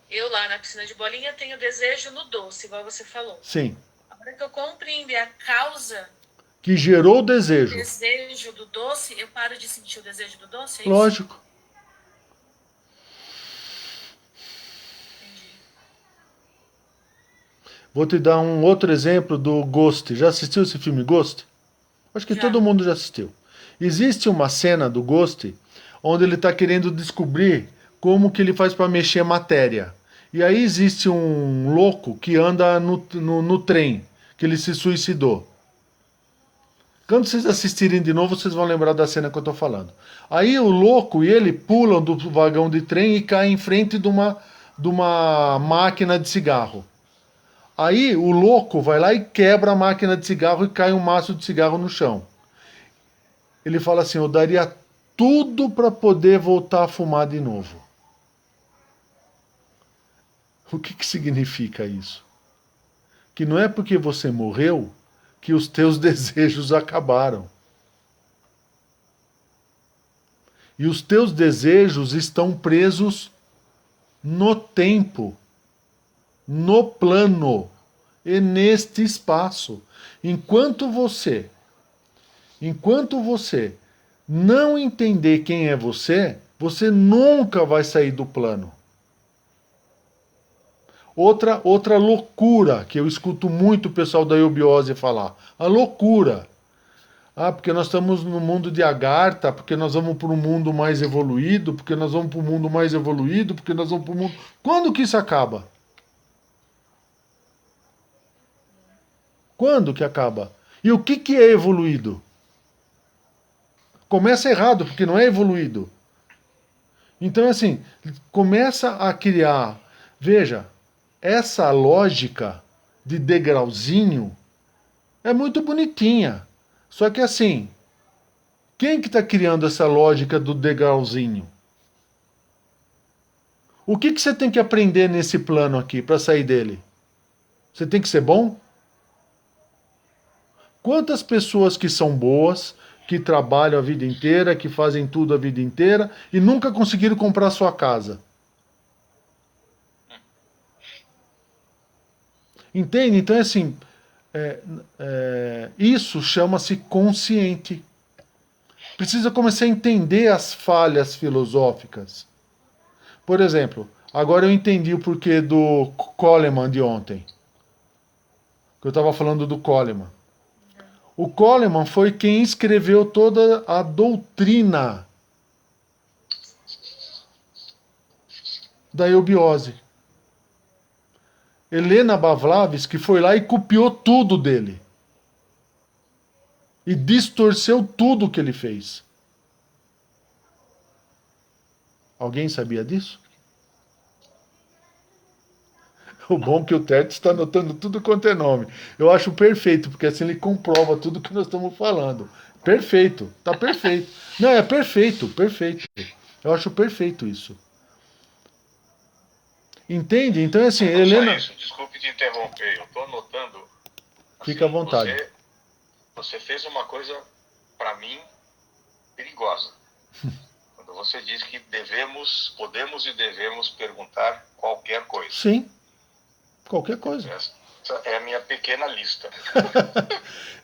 Eu lá na piscina de bolinha tenho desejo no doce, igual você falou. Sim. A hora que eu compreender a causa Que gerou o do desejo. desejo do doce, eu paro de sentir o desejo do doce? É isso? Lógico. Entendi. Vou te dar um outro exemplo do Ghost. Já assistiu esse filme Ghost? Acho que Já. todo mundo já assistiu. Existe uma cena do Ghost onde ele está querendo descobrir como que ele faz para mexer a matéria. E aí existe um louco que anda no trem, que ele se suicidou. Quando vocês assistirem de novo, vocês vão lembrar da cena que eu estou falando. Aí o louco e ele pulam do vagão de trem e caem em frente de uma máquina de cigarro. Aí o louco vai lá e quebra a máquina de cigarro e cai um maço de cigarro no chão. Ele fala assim, eu daria tudo para poder voltar a fumar de novo. O que significa isso? Que não é porque você morreu que os teus desejos acabaram. E os teus desejos estão presos no tempo, no plano e neste espaço. Enquanto você não entender quem é você, você nunca vai sair do plano. Outra loucura que eu escuto muito o pessoal da eubiose falar. A loucura. Ah, porque nós estamos no mundo de Agartha, porque nós vamos para um mundo mais evoluído, porque nós vamos para um mundo mais evoluído, porque nós vamos para o mundo... Quando que isso acaba? Quando que acaba? E o que é evoluído? Começa errado, porque não é evoluído. Então, assim, começa a criar. Veja, essa lógica de degrauzinho é muito bonitinha. Só que assim, quem que está criando essa lógica do degrauzinho? O que você tem que aprender nesse plano aqui para sair dele? Você tem que ser bom? Quantas pessoas que são boas, que trabalham a vida inteira, que fazem tudo a vida inteira e nunca conseguiram comprar sua casa? Entende? Então, assim, isso chama-se consciente. Precisa começar a entender as falhas filosóficas. Por exemplo, agora eu entendi o porquê do Coleman de ontem. Que eu estava falando do Coleman. O Coleman foi quem escreveu toda a doutrina da eubiose. Helena Blavatsky foi lá e copiou tudo dele. E distorceu tudo que ele fez. Alguém sabia disso? O bom é que o Terto está anotando tudo quanto é nome. Eu acho perfeito, porque assim ele comprova tudo que nós estamos falando. Perfeito, tá perfeito. Não, é perfeito, perfeito. Eu acho perfeito isso. Entende? Então é assim, Não Helena... só isso, desculpe te interromper, eu estou anotando. Fica à vontade. Você fez uma coisa, para mim, perigosa. Quando você diz que podemos e devemos perguntar qualquer coisa. Sim, qualquer coisa. Essa é a minha pequena lista.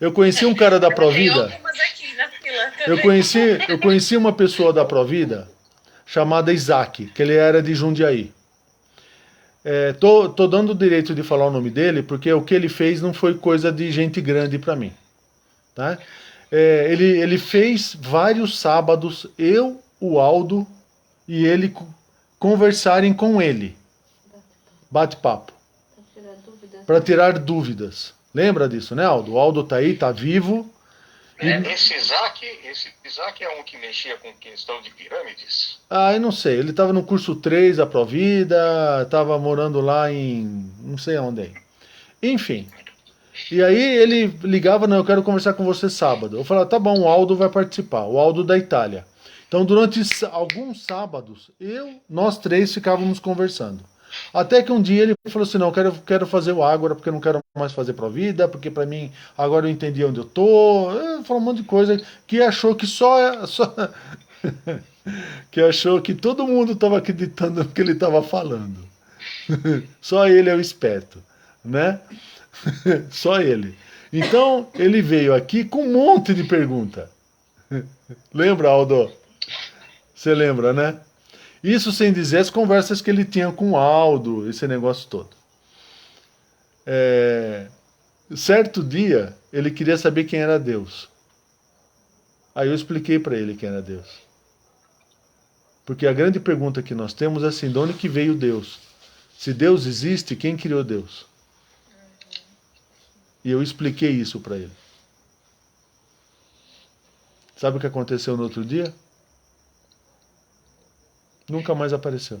Eu conheci um cara da Tem Provida. algumas aqui na fila também. Eu conheci uma pessoa da Provida chamada Isaac, que ele era de Jundiaí. Tô dando o direito de falar o nome dele, porque o que ele fez não foi coisa de gente grande para mim. Tá? Ele fez vários sábados, eu, o Aldo e ele conversarem com ele. Bate-papo. Para tirar dúvidas. Lembra disso, né, Aldo? O Aldo tá aí, tá vivo. Esse Isaac é um que mexia com questão de pirâmides? Ah, eu não sei. Ele estava no curso 3 da Provida, estava morando lá em... não sei onde aí. Enfim. E aí ele ligava, não, eu quero conversar com você sábado. Eu falava, tá bom, o Aldo vai participar. O Aldo da Itália. Então, durante alguns sábados, nós três ficávamos conversando. Até que um dia ele falou assim, não, eu quero fazer o Ágora, porque eu não quero mais fazer Provida, porque pra mim, agora eu entendi onde eu tô. Ele falou um monte de coisa que achou que só que achou que todo mundo estava acreditando no que ele estava falando. Só ele é o esperto, né? Só ele. Então, ele veio aqui com um monte de pergunta. Lembra, Aldo? Você lembra, né? Isso sem dizer as conversas que ele tinha com o Aldo, esse negócio todo. Certo dia, ele queria saber quem era Deus. Aí eu expliquei para ele quem era Deus. Porque a grande pergunta que nós temos é assim, de onde que veio Deus? Se Deus existe, quem criou Deus? E eu expliquei isso para ele. Sabe o que aconteceu no outro dia? Nunca mais apareceu.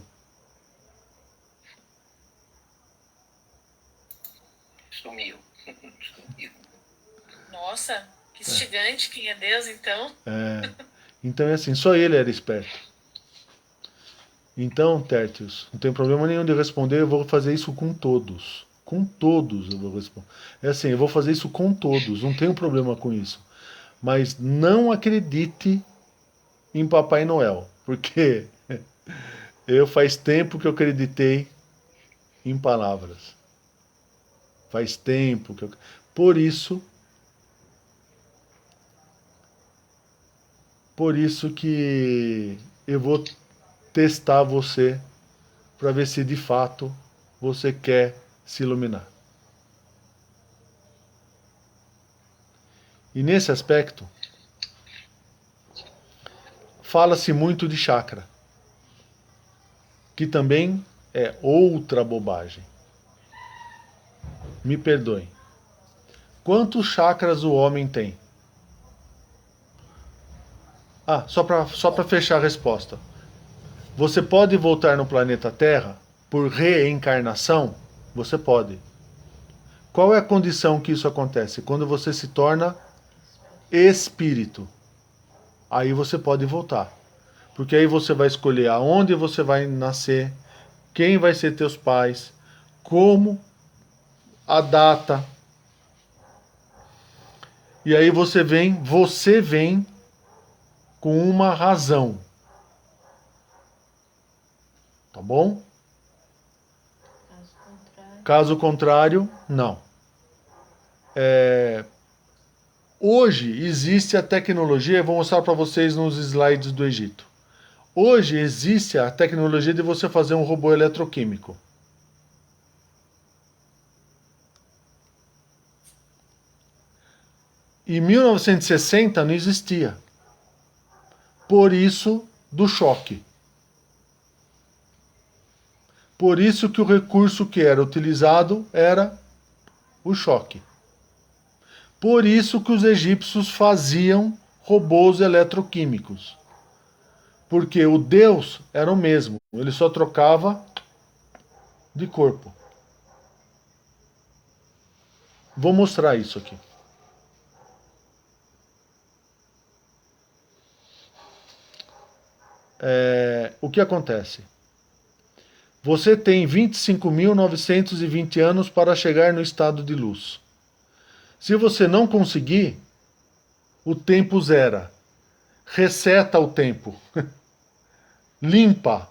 Sumiu. Sumiu. Nossa, que instigante, quem é Deus, então? Então é assim, só ele era esperto. Então, Tertius, não tem problema nenhum de responder, eu vou fazer isso com todos. Com todos eu vou responder. É assim, eu vou fazer isso com todos, não tenho problema com isso. Mas não acredite em Papai Noel, porque eu faz tempo que eu acreditei em palavras. Faz tempo que eu... Por isso que eu vou testar você para ver se de fato você quer se iluminar. E nesse aspecto, fala-se muito de chakra, que também é outra bobagem. Me perdoem. Quantos chakras o homem tem? Ah, só para fechar a resposta. Você pode voltar no planeta Terra por reencarnação? Você pode. Qual é a condição que isso acontece? Quando você se torna espírito. Aí você pode voltar. Porque aí você vai escolher aonde você vai nascer, quem vai ser teus pais, como, a data. E aí você vem com uma razão. Tá bom? Caso contrário, não. Hoje existe a tecnologia, eu vou mostrar para vocês nos slides do Egito. Hoje existe a tecnologia de você fazer um robô eletroquímico. Em 1960 não existia. Por isso do choque. Por isso que o recurso que era utilizado era o choque. Por isso que os egípcios faziam robôs eletroquímicos. Porque o Deus era o mesmo, ele só trocava de corpo. Vou mostrar isso aqui. O que acontece? Você tem 25.920 anos para chegar no estado de luz. Se você não conseguir, o tempo zera. Reseta o tempo. Limpa.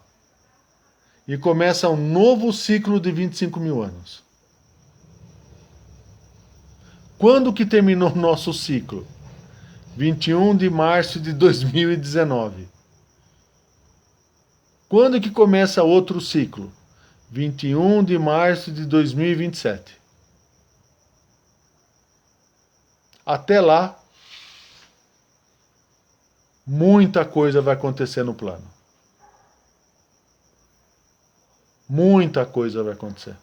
E começa um novo ciclo de 25 mil anos. Quando que terminou o nosso ciclo? 21 de março de 2019. Quando que começa outro ciclo? 21 de março de 2027. Até lá, muita coisa vai acontecer no plano. Muita coisa vai acontecer.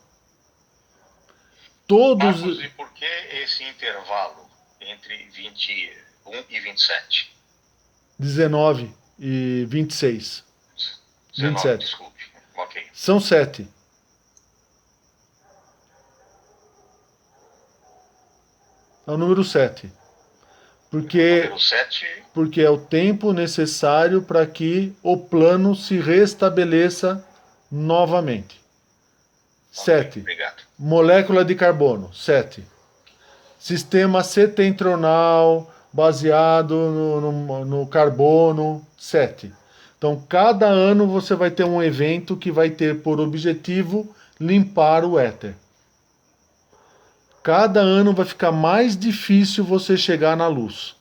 Marcos, e por que esse intervalo entre 21 e 27? 19 e 26. 19, 27. desculpe. Ok. São 7. É o número 7. Porque, Número 7, porque é o tempo necessário para que o plano se restabeleça novamente. 7. obrigado. Molécula de carbono, 7. Sistema setentronal, baseado no carbono, 7. Então, cada ano você vai ter um evento que vai ter por objetivo limpar o éter. Cada ano vai ficar mais difícil você chegar na luz.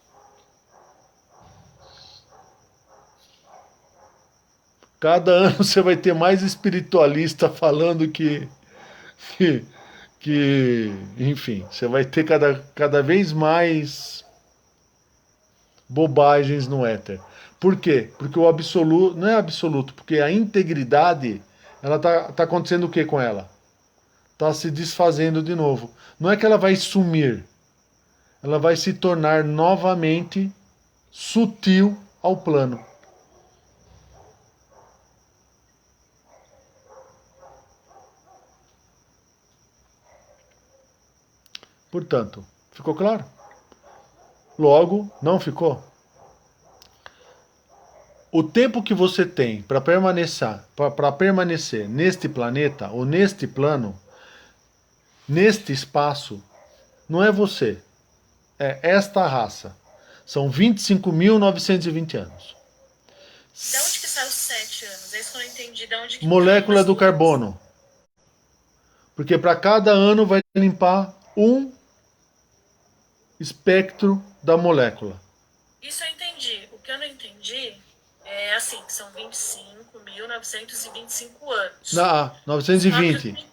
Cada ano você vai ter mais espiritualista falando que enfim, você vai ter cada vez mais bobagens no éter. Por quê? Porque o absoluto, não é absoluto, porque a integridade, ela tá acontecendo o que com ela? Tá se desfazendo de novo. Não é que ela vai sumir, ela vai se tornar novamente sutil ao plano. Portanto, ficou claro? Logo, não ficou? O tempo que você tem para permanecer neste planeta ou neste plano, neste espaço, não é você. É esta raça. São 25.920 anos. De onde que sai os 7 anos? É isso que eu não entendi. De onde que Molécula do carbono. Porque para cada ano vai limpar um espectro da molécula. Isso eu entendi. O que eu não entendi é assim, que são 25.925 anos. 920.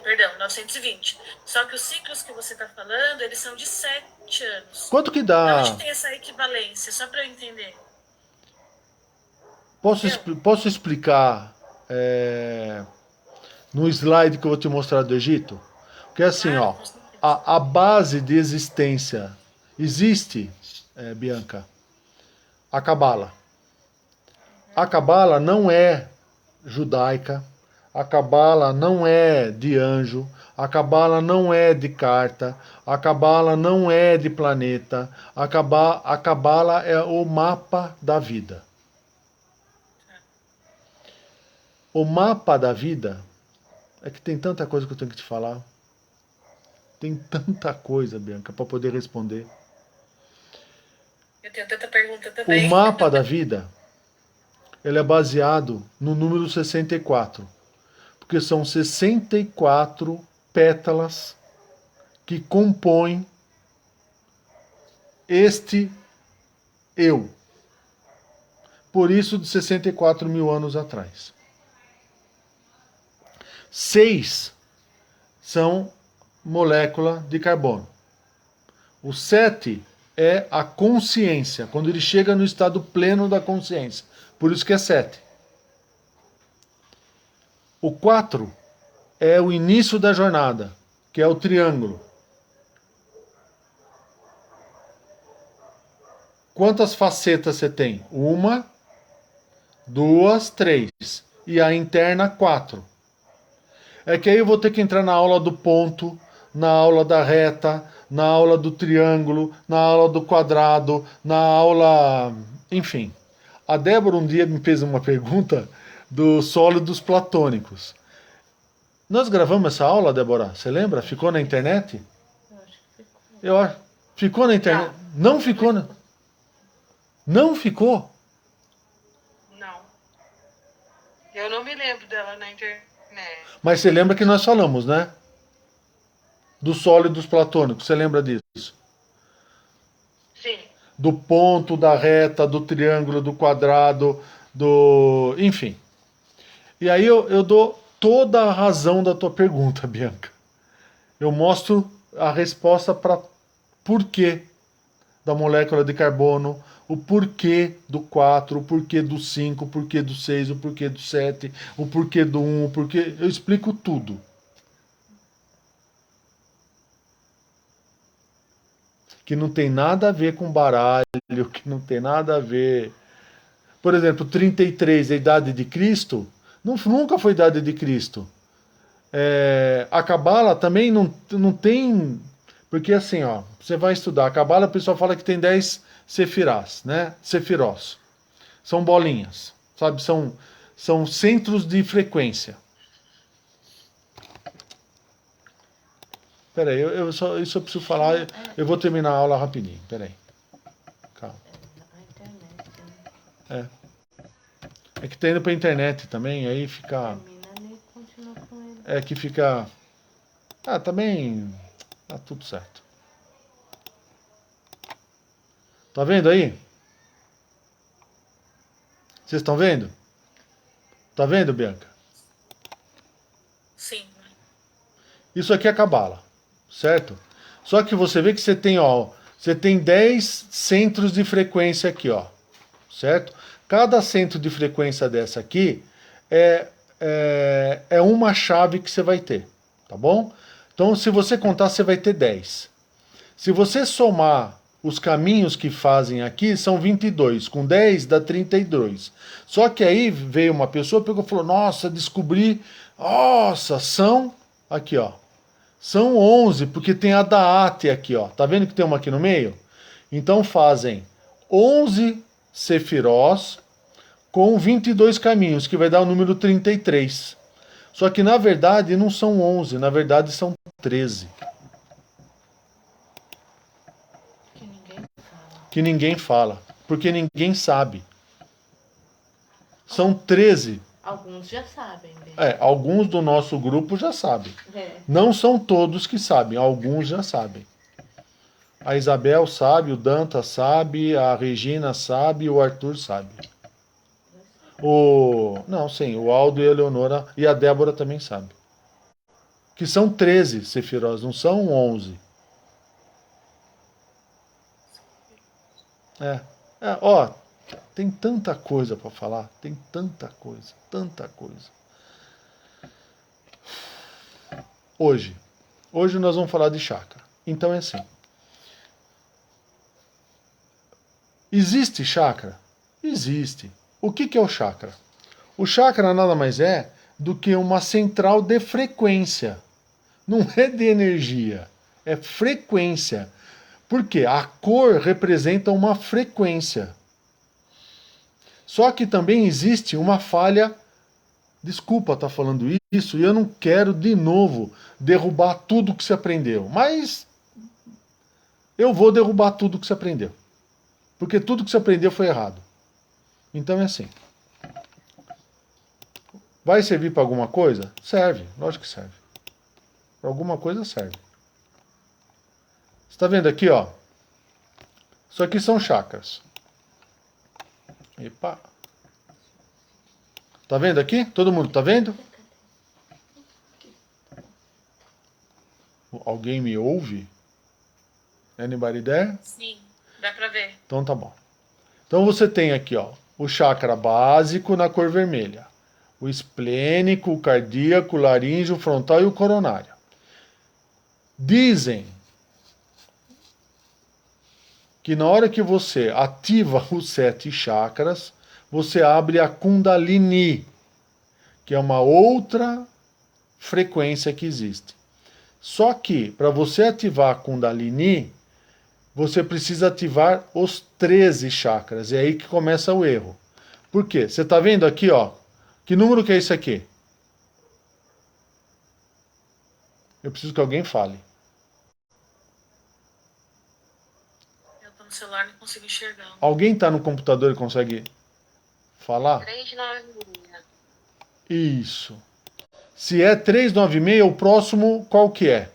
Perdão, 920. Só que os ciclos que você está falando, eles são de 7 anos. Quanto que dá? Onde tem essa equivalência? Só para eu entender. Posso explicar no slide que eu vou te mostrar do Egito? Porque assim, ó, a base de existência existe, Bianca, a Cabala. A Cabala não é judaica, a Cabala não é de anjo, a Cabala não é de carta, a Cabala não é de planeta, a Cabala é o mapa da vida. O mapa da vida, é que tem tanta coisa que eu tenho que te falar. Tem tanta coisa, Bianca, para poder responder. Eu tenho tanta pergunta também. O mapa da vida, ele é baseado no número 64. Porque são 64 pétalas que compõem este eu. Por isso, de 64 mil anos atrás. 6 são molécula de carbono. O 7 é a consciência, quando ele chega no estado pleno da consciência. Por isso que é 7. O 4 é o início da jornada, que é o triângulo. Quantas facetas você tem? 1, 2, 3. E a interna, 4. É que aí eu vou ter que entrar na aula do ponto, na aula da reta, na aula do triângulo, na aula do quadrado, na aula... Enfim. A Débora um dia me fez uma pergunta dos sólidos platônicos. Nós gravamos essa aula, Débora? Você lembra? Ficou na internet? Eu acho que ficou. Ficou na internet? Não ficou, né? Não ficou? Não. Eu não me lembro dela na internet. Mas você lembra que nós falamos, né? Dos sólidos platônicos. Você lembra disso? Sim. Do ponto, da reta, do triângulo, do quadrado, do... Enfim. E aí eu dou toda a razão da tua pergunta, Bianca. Eu mostro a resposta para porquê da molécula de carbono, o porquê do 4, o porquê do 5, o porquê do 6, o porquê do 7, o porquê do 1, o porquê... Eu explico tudo. Que não tem nada a ver com baralho, que não tem nada a ver... Por exemplo, 33, a idade de Cristo, nunca foi a idade de Cristo. A Cabala também não tem... Porque assim, ó, você vai estudar a Cabala, o pessoal fala que tem 10 sefirás, né? Sefirós. São bolinhas, sabe? São centros de frequência. Peraí, isso eu preciso falar, eu vou terminar a aula rapidinho, peraí. Calma. Na internet, né? É que tá indo pra internet também, aí fica... Termina e continua com ele. É que fica... também tá tudo certo. Tá vendo aí? Vocês estão vendo? Tá vendo, Bianca? Sim. Isso aqui é Cabala, certo? Só que você vê que você tem 10 centros de frequência aqui, ó, certo? Cada centro de frequência dessa aqui é uma chave que você vai ter, tá bom? Então, se você contar, você vai ter 10. Se você somar os caminhos que fazem aqui, são 22. Com 10 dá 32. Só que aí veio uma pessoa e falou, nossa, descobri... Nossa, são... Aqui, ó. São 11, porque tem a Daate aqui, ó. Tá vendo que tem uma aqui no meio? Então fazem 11 sefirós com 22 caminhos, que vai dar o número 33. Só que, na verdade, não são 11, na verdade são 13. Que ninguém fala, porque ninguém sabe. São 13. Alguns já sabem, bem. Alguns do nosso grupo já sabem. Não são todos que sabem, alguns já sabem. A Isabel sabe, o Danta sabe, a Regina sabe, o Arthur sabe. O Aldo e a Eleonora e a Débora também sabem. Que são 13 sefirós, não são 11. Tem tanta coisa para falar, tem tanta coisa. Hoje, Hoje nós vamos falar de chakra. Então é assim. Existe chakra? Existe. O que é o chakra? O chakra nada mais é do que uma central de frequência. Não é de energia, é frequência. Por quê? A cor representa uma frequência. Só que também existe uma falha. Desculpa estar falando isso, e eu não quero de novo derrubar tudo que se aprendeu. Mas eu vou derrubar tudo que se aprendeu. Porque tudo que se aprendeu foi errado. Então é assim. Vai servir para alguma coisa? Serve, lógico que serve. Para alguma coisa serve. Você está vendo aqui, ó? Isso aqui são chakras. Epa. Tá vendo aqui? Todo mundo tá vendo? Alguém me ouve? Anybody there? Sim, dá pra ver. Então tá bom. Então você tem aqui, ó, o chakra básico na cor vermelha, o esplênico, o cardíaco, o laríngeo, o frontal e o coronário. Dizem que na hora que você ativa os 7 chakras, você abre a Kundalini, que é uma outra frequência que existe. Só que, para você ativar a Kundalini, você precisa ativar os 13 chakras. É aí que começa o erro. Por quê? Você está vendo aqui, ó? Que número que é isso aqui? Eu preciso que alguém fale. Eu tô no celular, não consigo enxergar. Alguém está no computador e consegue falar? 396. Isso. Se é 396, o próximo qual que é?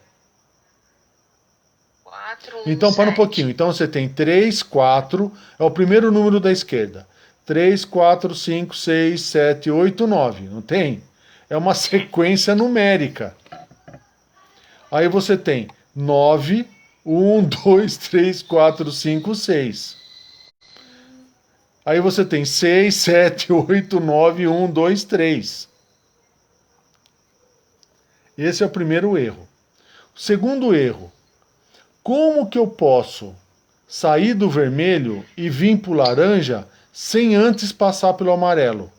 417. Então, para um pouquinho. Então, você tem 3, 4, é o primeiro número da esquerda. 3, 4, 5, 6, 7, 8, 9. Não tem? É uma sequência numérica. Aí você tem 9, 1, 2, 3, 4, 5, 6. Aí você tem 6, 7, 8, 9, 1, 2, 3. Esse é o primeiro erro. O segundo erro. Como que eu posso sair do vermelho e vir para o laranja sem antes passar pelo amarelo?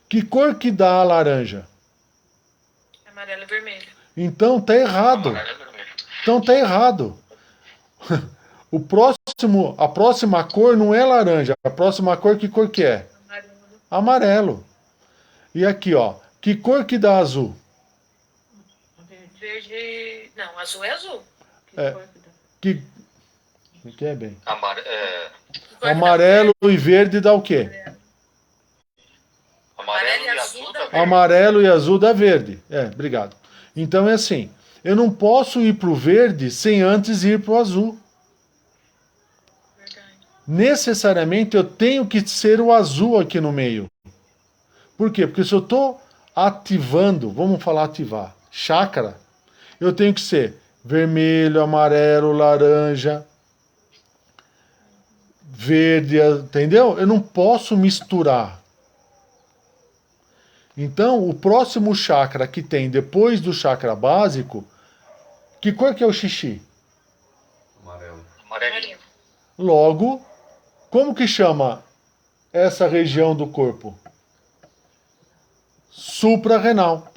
Que cor que dá a laranja? Amarelo e vermelho. Então tá errado. Amarelo e vermelho. Então tá errado. A próxima cor não é laranja. A próxima cor, que cor que é? Amarelo. Amarelo. E aqui, ó. Que cor que dá azul? Verde. Não, azul é azul. Que é bem? Que cor que dá? Amarelo e verde dá o quê? Amarelo e azul da verde. Amarelo e azul dá verde. Obrigado. Então é assim. Eu não posso ir pro verde sem antes ir pro azul. Verdade. Necessariamente eu tenho que ser o azul aqui no meio. Por quê? Porque se eu estou ativando, vamos falar ativar, chakra, eu tenho que ser vermelho, amarelo, laranja, verde, entendeu? Eu não posso misturar. Então, o próximo chakra que tem depois do chakra básico, que cor que é o xixi? Amarelinho. Logo, como que chama essa região do corpo? Suprarrenal.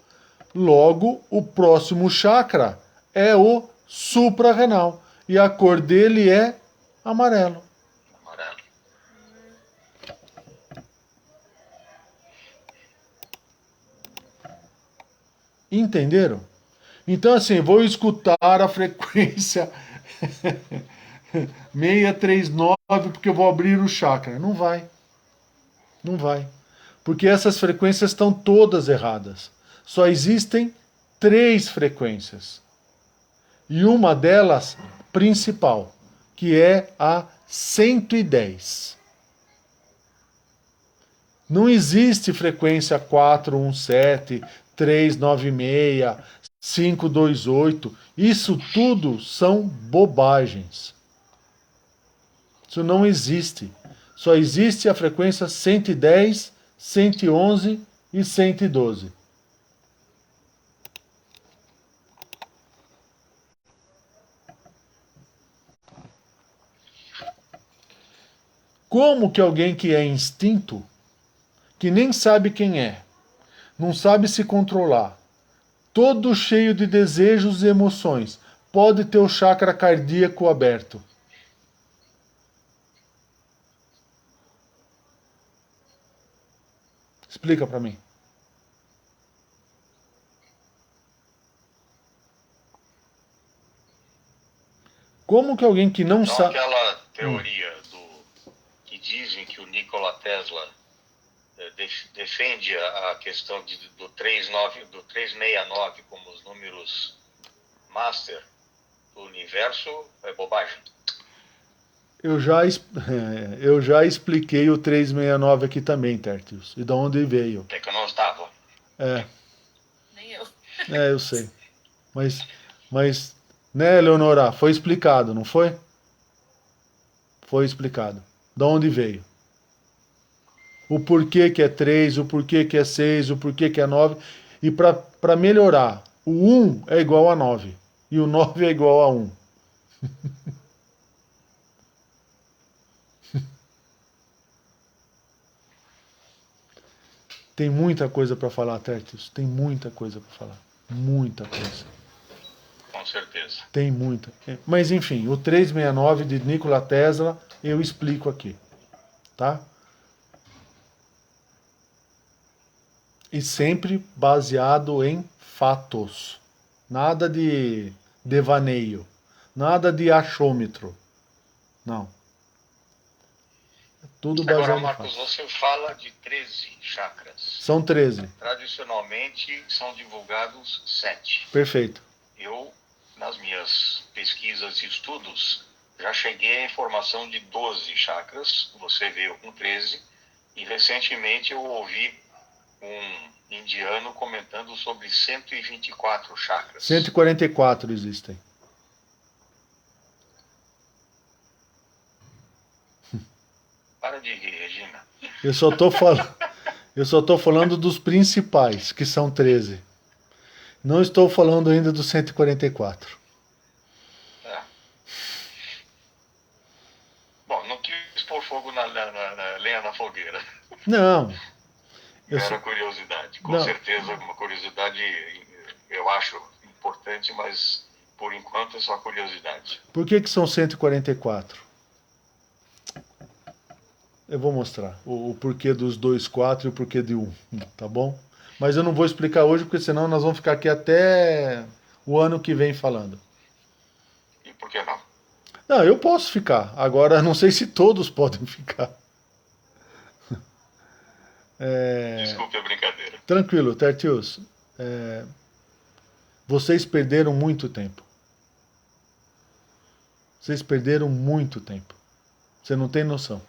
Logo, o próximo chakra é o suprarrenal. E a cor dele é amarelo. Amarelo. Entenderam? Então, assim, vou escutar a frequência 639 porque eu vou abrir o chakra. Não vai. Não vai. Porque essas frequências estão todas erradas. Só existem 3 frequências. E uma delas, principal, que é a 110. Não existe frequência 417, 396, 528. Isso tudo são bobagens. Isso não existe. Só existe a frequência 110, 111 e 112. Como que alguém que é instinto, que nem sabe quem é, não sabe se controlar, todo cheio de desejos e emoções, pode ter o chakra cardíaco aberto? Explica para mim. Como que alguém que não Então, sabe... aquela teoria que dizem que o Nikola Tesla defende a questão do 369 como os números master do universo é bobagem. Eu já expliquei o 369 aqui também, Tertius. E de onde veio. É que eu não estava. Nem eu. Eu sei. Mas, né, Leonora, foi explicado, não foi? Foi explicado. De onde veio. O porquê que é 3, o porquê que é 6, o porquê que é 9. E para melhorar, o 1 é igual a 9. E o 9 é igual a 1. Tem muita coisa para falar, Tertius. Tem muita coisa para falar. Muita coisa. Com certeza. Tem muita. Mas enfim, o 369 de Nikola Tesla eu explico aqui. Tá? E sempre baseado em fatos. Nada de devaneio. Nada de achômetro. Não. É tudo baseado Agora, em Marcos, fatos. você fala de 13 chakras. São 13. Tradicionalmente são divulgados 7. Perfeito. Eu, nas minhas pesquisas e estudos, já cheguei à informação de 12 chakras. Você veio com 13. E recentemente eu ouvi um indiano comentando sobre 124 chakras. 144 existem. Para de rir, Regina. Eu só tô falando dos principais, que são 13. Não estou falando ainda dos 144. É. Bom, não quis pôr fogo na lenha na fogueira. Não. Era curiosidade. Com Não. certeza, uma curiosidade eu acho importante, mas por enquanto é só curiosidade. Por que são 144? Eu vou mostrar o porquê dos 2, 4 e o porquê de 1, tá bom? Mas eu não vou explicar hoje, porque senão nós vamos ficar aqui até o ano que vem falando. E por que não? Não, eu posso ficar. Agora, não sei se todos podem ficar. Desculpe a brincadeira. Tranquilo, Tertius. Vocês perderam muito tempo. Vocês perderam muito tempo. Você não tem noção.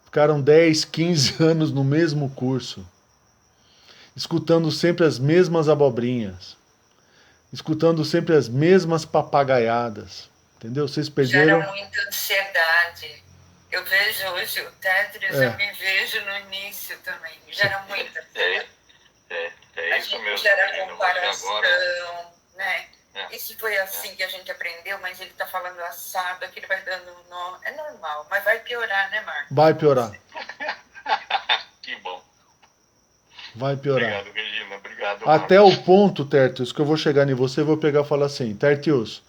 Ficaram 10, 15 anos no mesmo curso, escutando sempre as mesmas abobrinhas, escutando sempre as mesmas papagaiadas, entendeu? Vocês perderam... Gera muita ansiedade. Eu vejo hoje o Tetris, eu me vejo no início também. Gera muita ansiedade. É isso mesmo. Gera Regina. comparação, Agora, né? Isso foi assim que a gente aprendeu, mas ele está falando assado, aqui ele vai dando um nó. É normal, mas vai piorar, né, Marcos? Vai piorar. que bom. Vai piorar. Obrigado, Regina. Obrigado, Até Marcos. o ponto, Tertius, que eu vou chegar em você e vou pegar e falar assim, Tertius,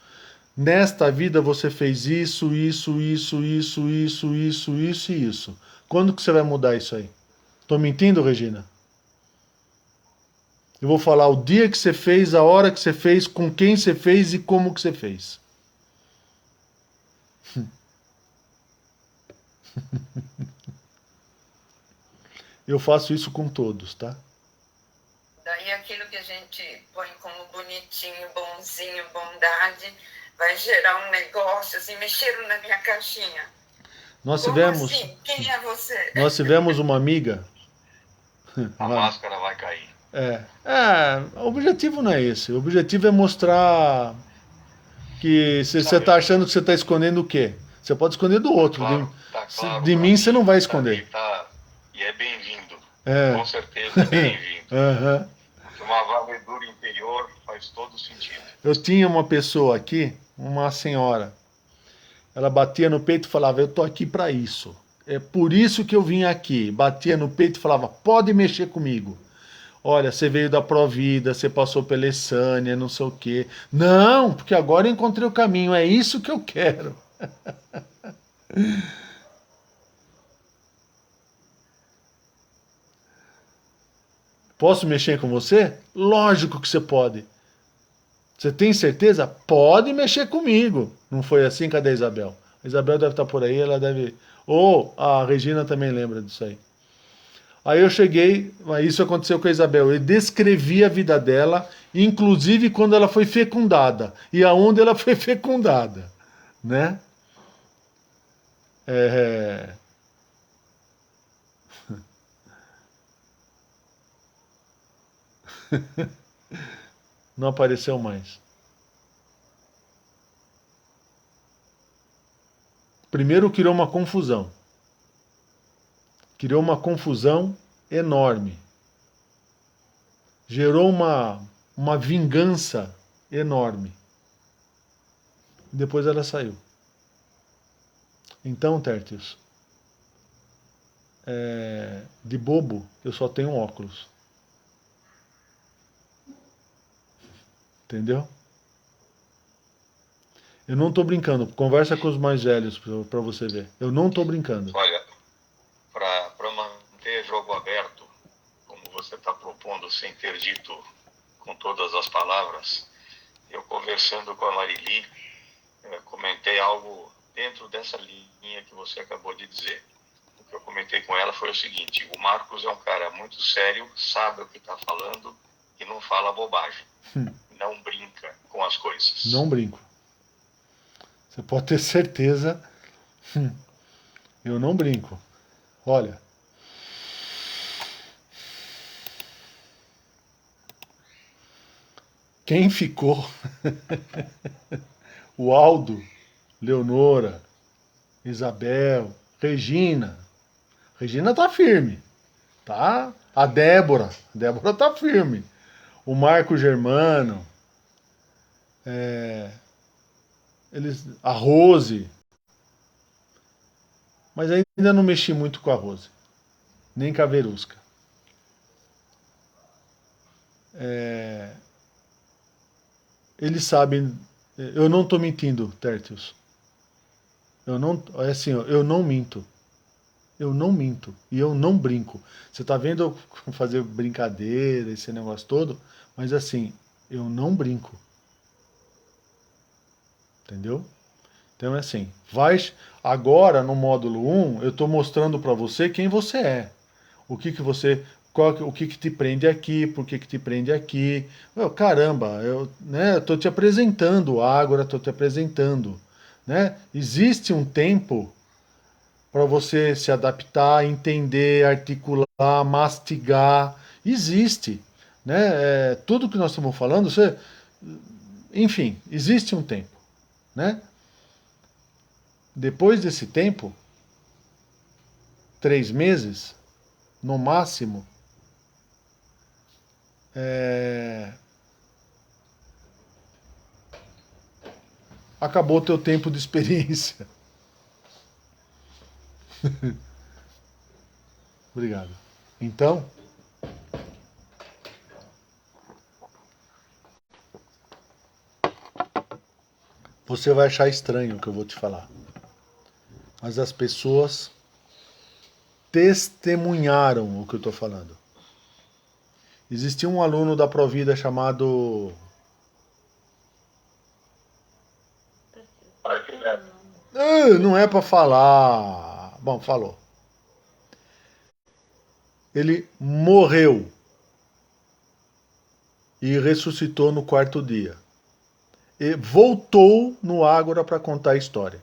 nesta vida você fez isso, isso, isso, isso, isso, isso, isso e isso. Quando que você vai mudar isso aí? Tô mentindo, Regina? Eu vou falar o dia que você fez, a hora que você fez, com quem você fez e como que você fez. Eu faço isso com todos, tá? Daí aquilo que a gente põe como bonitinho, bonzinho, bondade, vai gerar um negócio, assim, mexeram na minha caixinha. Nós Como tivemos, assim? Quem é você? nós tivemos uma amiga. A máscara vai cair. O objetivo não é esse. O objetivo é mostrar que você está achando que você está escondendo o quê? Você pode esconder do outro. Claro, tá claro, de mim você não vai esconder. E é bem-vindo. É. Com certeza é bem-vindo. Uhum. Porque uma varredura interior faz todo sentido. Eu tinha uma pessoa aqui, uma senhora. Ela batia no peito e falava, eu tô aqui para isso. É por isso que eu vim aqui. Batia no peito e falava, pode mexer comigo. Olha, você veio da Provida, você passou pela Essânia, não sei o quê. Não, porque agora eu encontrei o caminho, é isso que eu quero. Posso mexer com você? Lógico que você pode. Você tem certeza? Pode mexer comigo. Não foi assim? Cadê a Isabel? A Isabel deve estar por aí, ela deve. Ou a Regina também lembra disso aí. Aí eu cheguei, isso aconteceu com a Isabel. Eu descrevi a vida dela, inclusive quando ela foi fecundada e aonde ela foi fecundada, né? É... Não apareceu mais. Primeiro criou uma confusão. Criou uma confusão enorme. Gerou uma vingança enorme. Depois ela saiu. Então, Tertius, de bobo, eu só tenho óculos. Entendeu? Eu não tô brincando. Conversa com os mais velhos para você ver. Eu não tô brincando. Olha, para manter jogo aberto, como você está propondo sem ter dito com todas as palavras, eu conversando com a Marili, comentei algo dentro dessa linha que você acabou de dizer. O que eu comentei com ela foi o seguinte: o Marcos é um cara muito sério, sabe o que está falando e não fala bobagem. Não brinca com as coisas. Não brinco. Você pode ter certeza. Eu não brinco. Olha. Quem ficou? O Aldo, Leonora, Isabel, Regina. Regina tá firme. Tá? A Débora tá firme. O Marco Germano. A Rose. Mas ainda não mexi muito com a Rose. Nem com a Verusca. Eles sabem. Eu não estou mentindo, Tertius. Eu não. É assim, eu não minto. Eu não minto. E eu não brinco. Você está vendo eu fazer brincadeira, esse negócio todo, mas assim, eu não brinco. Entendeu? Então é assim, agora no módulo 1, eu estou mostrando para você quem você é. O que você, o que te prende aqui, por que te prende aqui. Caramba, eu estou te apresentando o Ágora, estou te apresentando. Né? Existe um tempo para você se adaptar, entender, articular, mastigar. Existe. Né? Tudo que nós estamos falando, enfim, existe um tempo. Né? Depois desse tempo, 3 meses, no máximo, acabou o teu tempo de experiência. Obrigado. Então, você vai achar estranho o que eu vou te falar. Mas as pessoas testemunharam o que eu estou falando. Existia um aluno da Provida chamado... Não é para falar. Bom, falou. Ele morreu e ressuscitou no 4º dia. E voltou no Ágora para contar a história.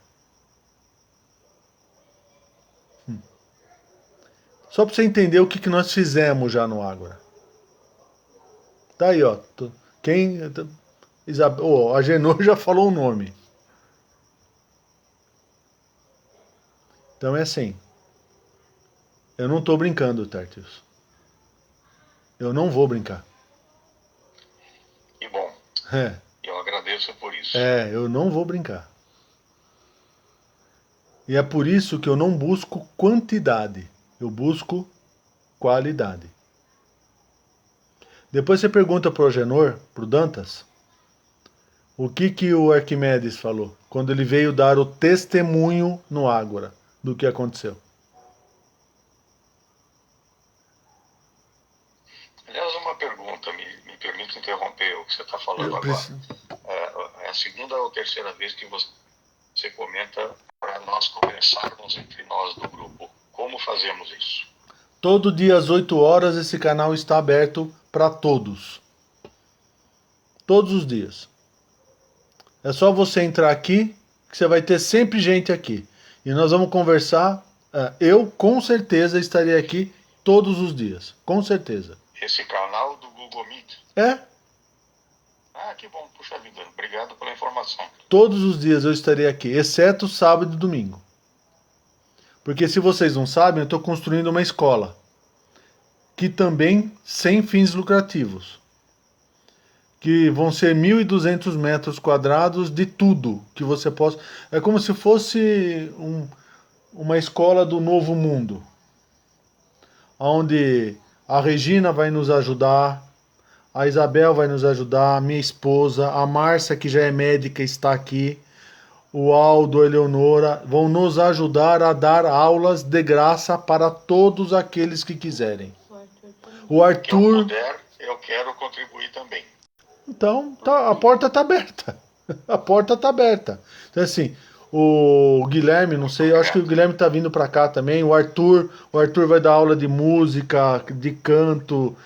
Só para você entender o que nós fizemos já no Ágora. Tá aí, ó. A Genor já falou o nome. Então é assim. Eu não estou brincando, Tertius. Eu não vou brincar. Que bom. Eu agradeço por isso. Eu não vou brincar. E é por isso que eu não busco quantidade, eu busco qualidade. Depois você pergunta pro Agenor, pro Dantas, o que o Arquimedes falou quando ele veio dar o testemunho no Ágora do que aconteceu. Aliás, uma pergunta, me permite interromper o que você está falando Eu agora. preciso... É a segunda ou terceira vez que você comenta para nós conversarmos entre nós do grupo. Como fazemos isso? Todo dia às 8 horas esse canal está aberto para todos. Todos os dias. É só você entrar aqui, que você vai ter sempre gente aqui. E nós vamos conversar. Eu, com certeza, estarei aqui todos os dias. Com certeza. Esse canal do Google Meet? É? Ah, que bom. Puxa vida. Obrigado pela informação. Todos os dias eu estarei aqui, exceto sábado e domingo. Porque se vocês não sabem, eu estou construindo uma escola. Que também sem fins lucrativos. Que vão ser 1.200 metros quadrados de tudo que você possa... É como se fosse uma escola do novo mundo. Onde a Regina vai nos ajudar, a Isabel vai nos ajudar, a minha esposa, a Márcia, que já é médica, está aqui, o Aldo, a Eleonora, vão nos ajudar a dar aulas de graça para todos aqueles que quiserem. O Se eu Arthur... puder, eu quero contribuir também. Então, a porta está aberta. A porta está aberta. Então, assim, o Guilherme, não sei, eu acho que o Guilherme está vindo para cá também. O Arthur vai dar aula de música, de canto,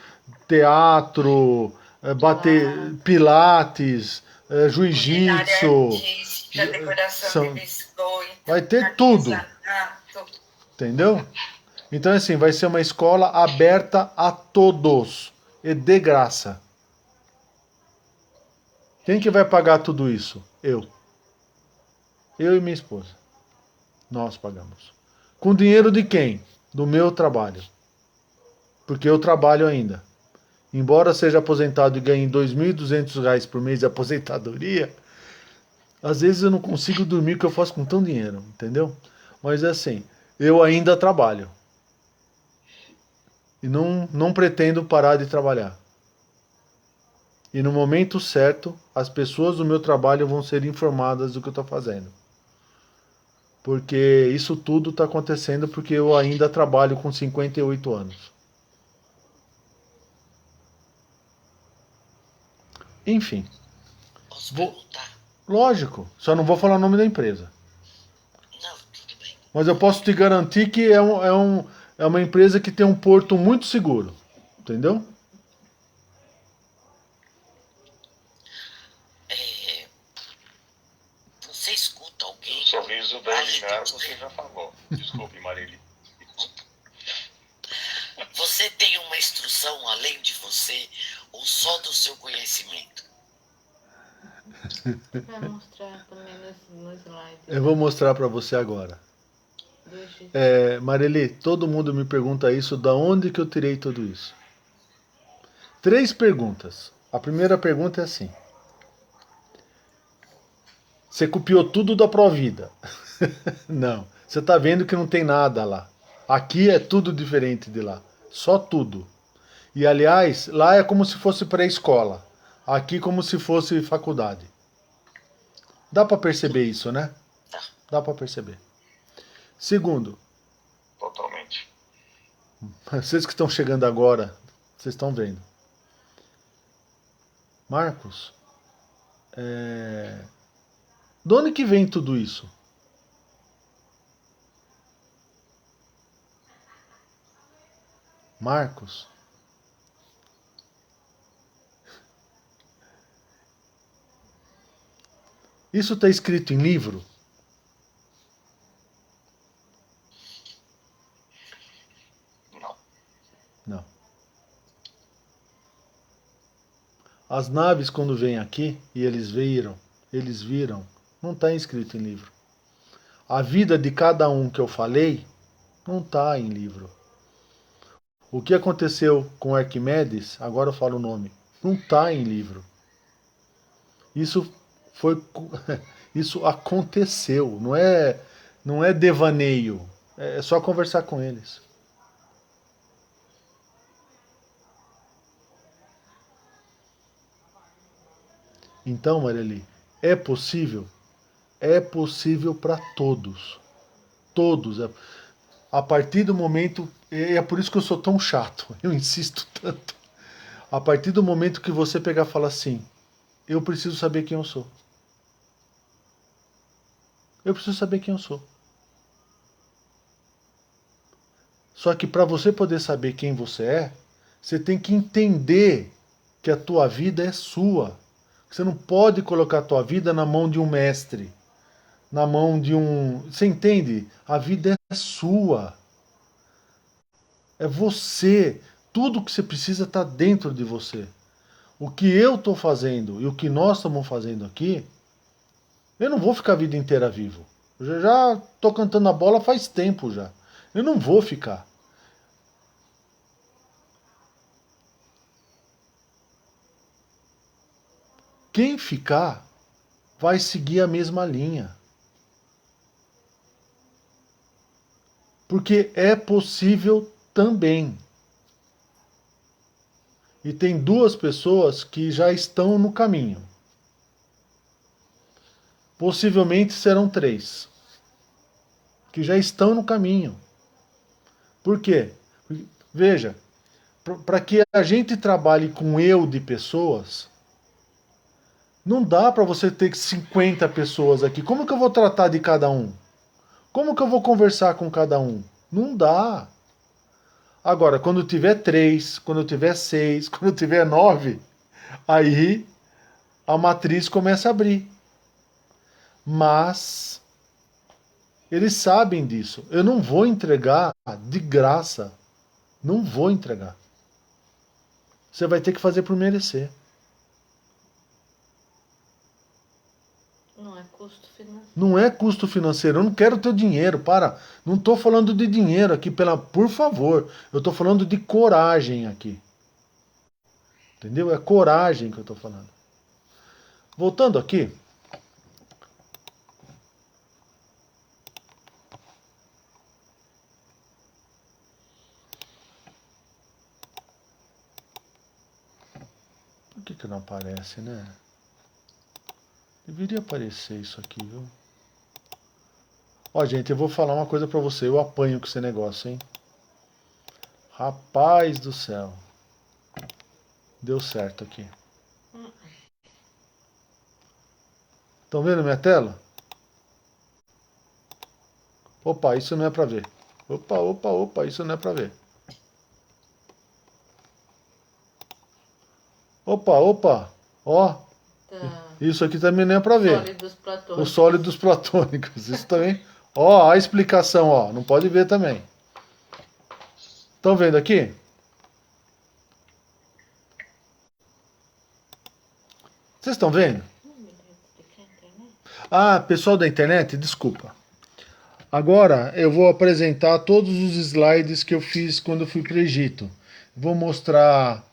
teatro, bater pilates, jiu-jitsu. Artística, decoração de biscoito, Vai ter tudo. artesanato. Entendeu? Então, assim, vai ser uma escola aberta a todos. E de graça. Quem que vai pagar tudo isso? Eu. Eu e minha esposa. Nós pagamos. Com dinheiro de quem? Do meu trabalho. Porque eu trabalho ainda. Embora seja aposentado e ganhe R$ 2.200 por mês de aposentadoria, às vezes eu não consigo dormir o que eu faço com tão dinheiro, entendeu? Mas é assim, eu ainda trabalho. E não pretendo parar de trabalhar. E no momento certo, as pessoas do meu trabalho vão ser informadas do que eu estou fazendo. Porque isso tudo está acontecendo porque eu ainda trabalho com 58 anos. Enfim. Posso perguntar? Lógico, só não vou falar o nome da empresa. Não, tudo bem. Mas eu posso te garantir que é uma empresa que tem um porto muito seguro. Entendeu? Você escuta alguém? O sorriso da Elinar você já falou. Desculpe, Marili. Você tem uma instrução além de você ou só do seu conhecimento? Vai mostrar também no slide. Eu vou mostrar para você agora. Marili, todo mundo me pergunta isso, da onde que eu tirei tudo isso? 3 perguntas. A primeira pergunta é assim. Você copiou tudo da Provida? Não. Você está vendo que não tem nada lá. Aqui é tudo diferente de lá. Só tudo. E aliás, lá é como se fosse pré-escola. Aqui como se fosse faculdade. Dá para perceber isso, né? Dá para perceber. Segundo. Totalmente. Vocês que estão chegando agora, vocês estão vendo. Marcos, de onde que vem tudo isso? Marcos? Isso está escrito em livro? Não. Não. As naves quando vêm aqui e eles viram, não está escrito em livro. A vida de cada um que eu falei não está em livro. O que aconteceu com Arquimedes, agora eu falo o nome, não está em livro. Isso aconteceu, não é Não é devaneio. É só conversar com eles. Então, Marieli, é possível? É possível para todos. Todos. A partir do momento... É por isso que eu sou tão chato. Eu insisto tanto. A partir do momento que você pegar e falar assim, eu preciso saber quem eu sou. Eu preciso saber quem eu sou. Só que para você poder saber quem você é, você tem que entender que a tua vida é sua. Você não pode colocar a tua vida na mão de um mestre, na mão de um... Você entende? A vida é sua. É você. Tudo que você precisa está dentro de você. O que eu estou fazendo e o que nós estamos fazendo aqui, eu não vou ficar a vida inteira vivo. Eu já estou cantando a bola faz tempo já. Eu não vou ficar. Quem ficar vai seguir a mesma linha. Porque é possível também. E tem duas pessoas que já estão no caminho. Possivelmente serão 3. Que já estão no caminho. Por quê? Veja, para que a gente trabalhe com eu de pessoas, não dá para você ter 50 pessoas aqui. Como que eu vou tratar de cada um? Como que eu vou conversar com cada um? Não dá. Agora, quando tiver 3, quando tiver 6, quando tiver 9, aí a matriz começa a abrir. Mas eles sabem disso. Eu não vou entregar de graça. Não vou entregar. Você vai ter que fazer por merecer. Não é custo financeiro. Não é custo financeiro. Eu não quero teu dinheiro, para. Não estou falando de dinheiro aqui, por favor. Eu estou falando de coragem aqui. Entendeu? É coragem que eu estou falando. Voltando aqui. Por que não aparece, né? Deveria aparecer isso aqui, viu? Ó, gente, eu vou falar uma coisa pra você. Eu apanho com esse negócio, hein? Rapaz do céu. Deu certo aqui. Estão vendo minha tela? Opa, isso não é pra ver. Opa, isso não é pra ver. Opa. Ó. Tá. Isso aqui também não é pra ver. Sólidos platônicos. Os sólidos platônicos. Isso também. Ó, a explicação, ó. Não pode ver também. Estão vendo aqui? Vocês estão vendo? Ah, pessoal da internet, desculpa. Agora eu vou apresentar todos os slides que eu fiz quando eu fui para o Egito. Vou mostrar...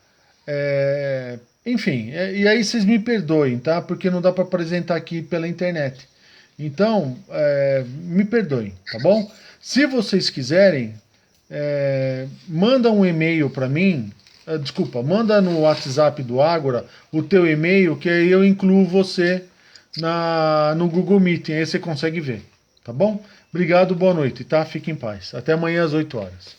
enfim, e aí vocês me perdoem, tá? Porque não dá para apresentar aqui pela internet. Então, me perdoem, tá bom? Se vocês quiserem, manda um e-mail para mim, manda no WhatsApp do Ágora o teu e-mail, que aí eu incluo você no Google Meeting, aí você consegue ver, tá bom? Obrigado, boa noite, tá? Fique em paz. Até amanhã às 8 horas.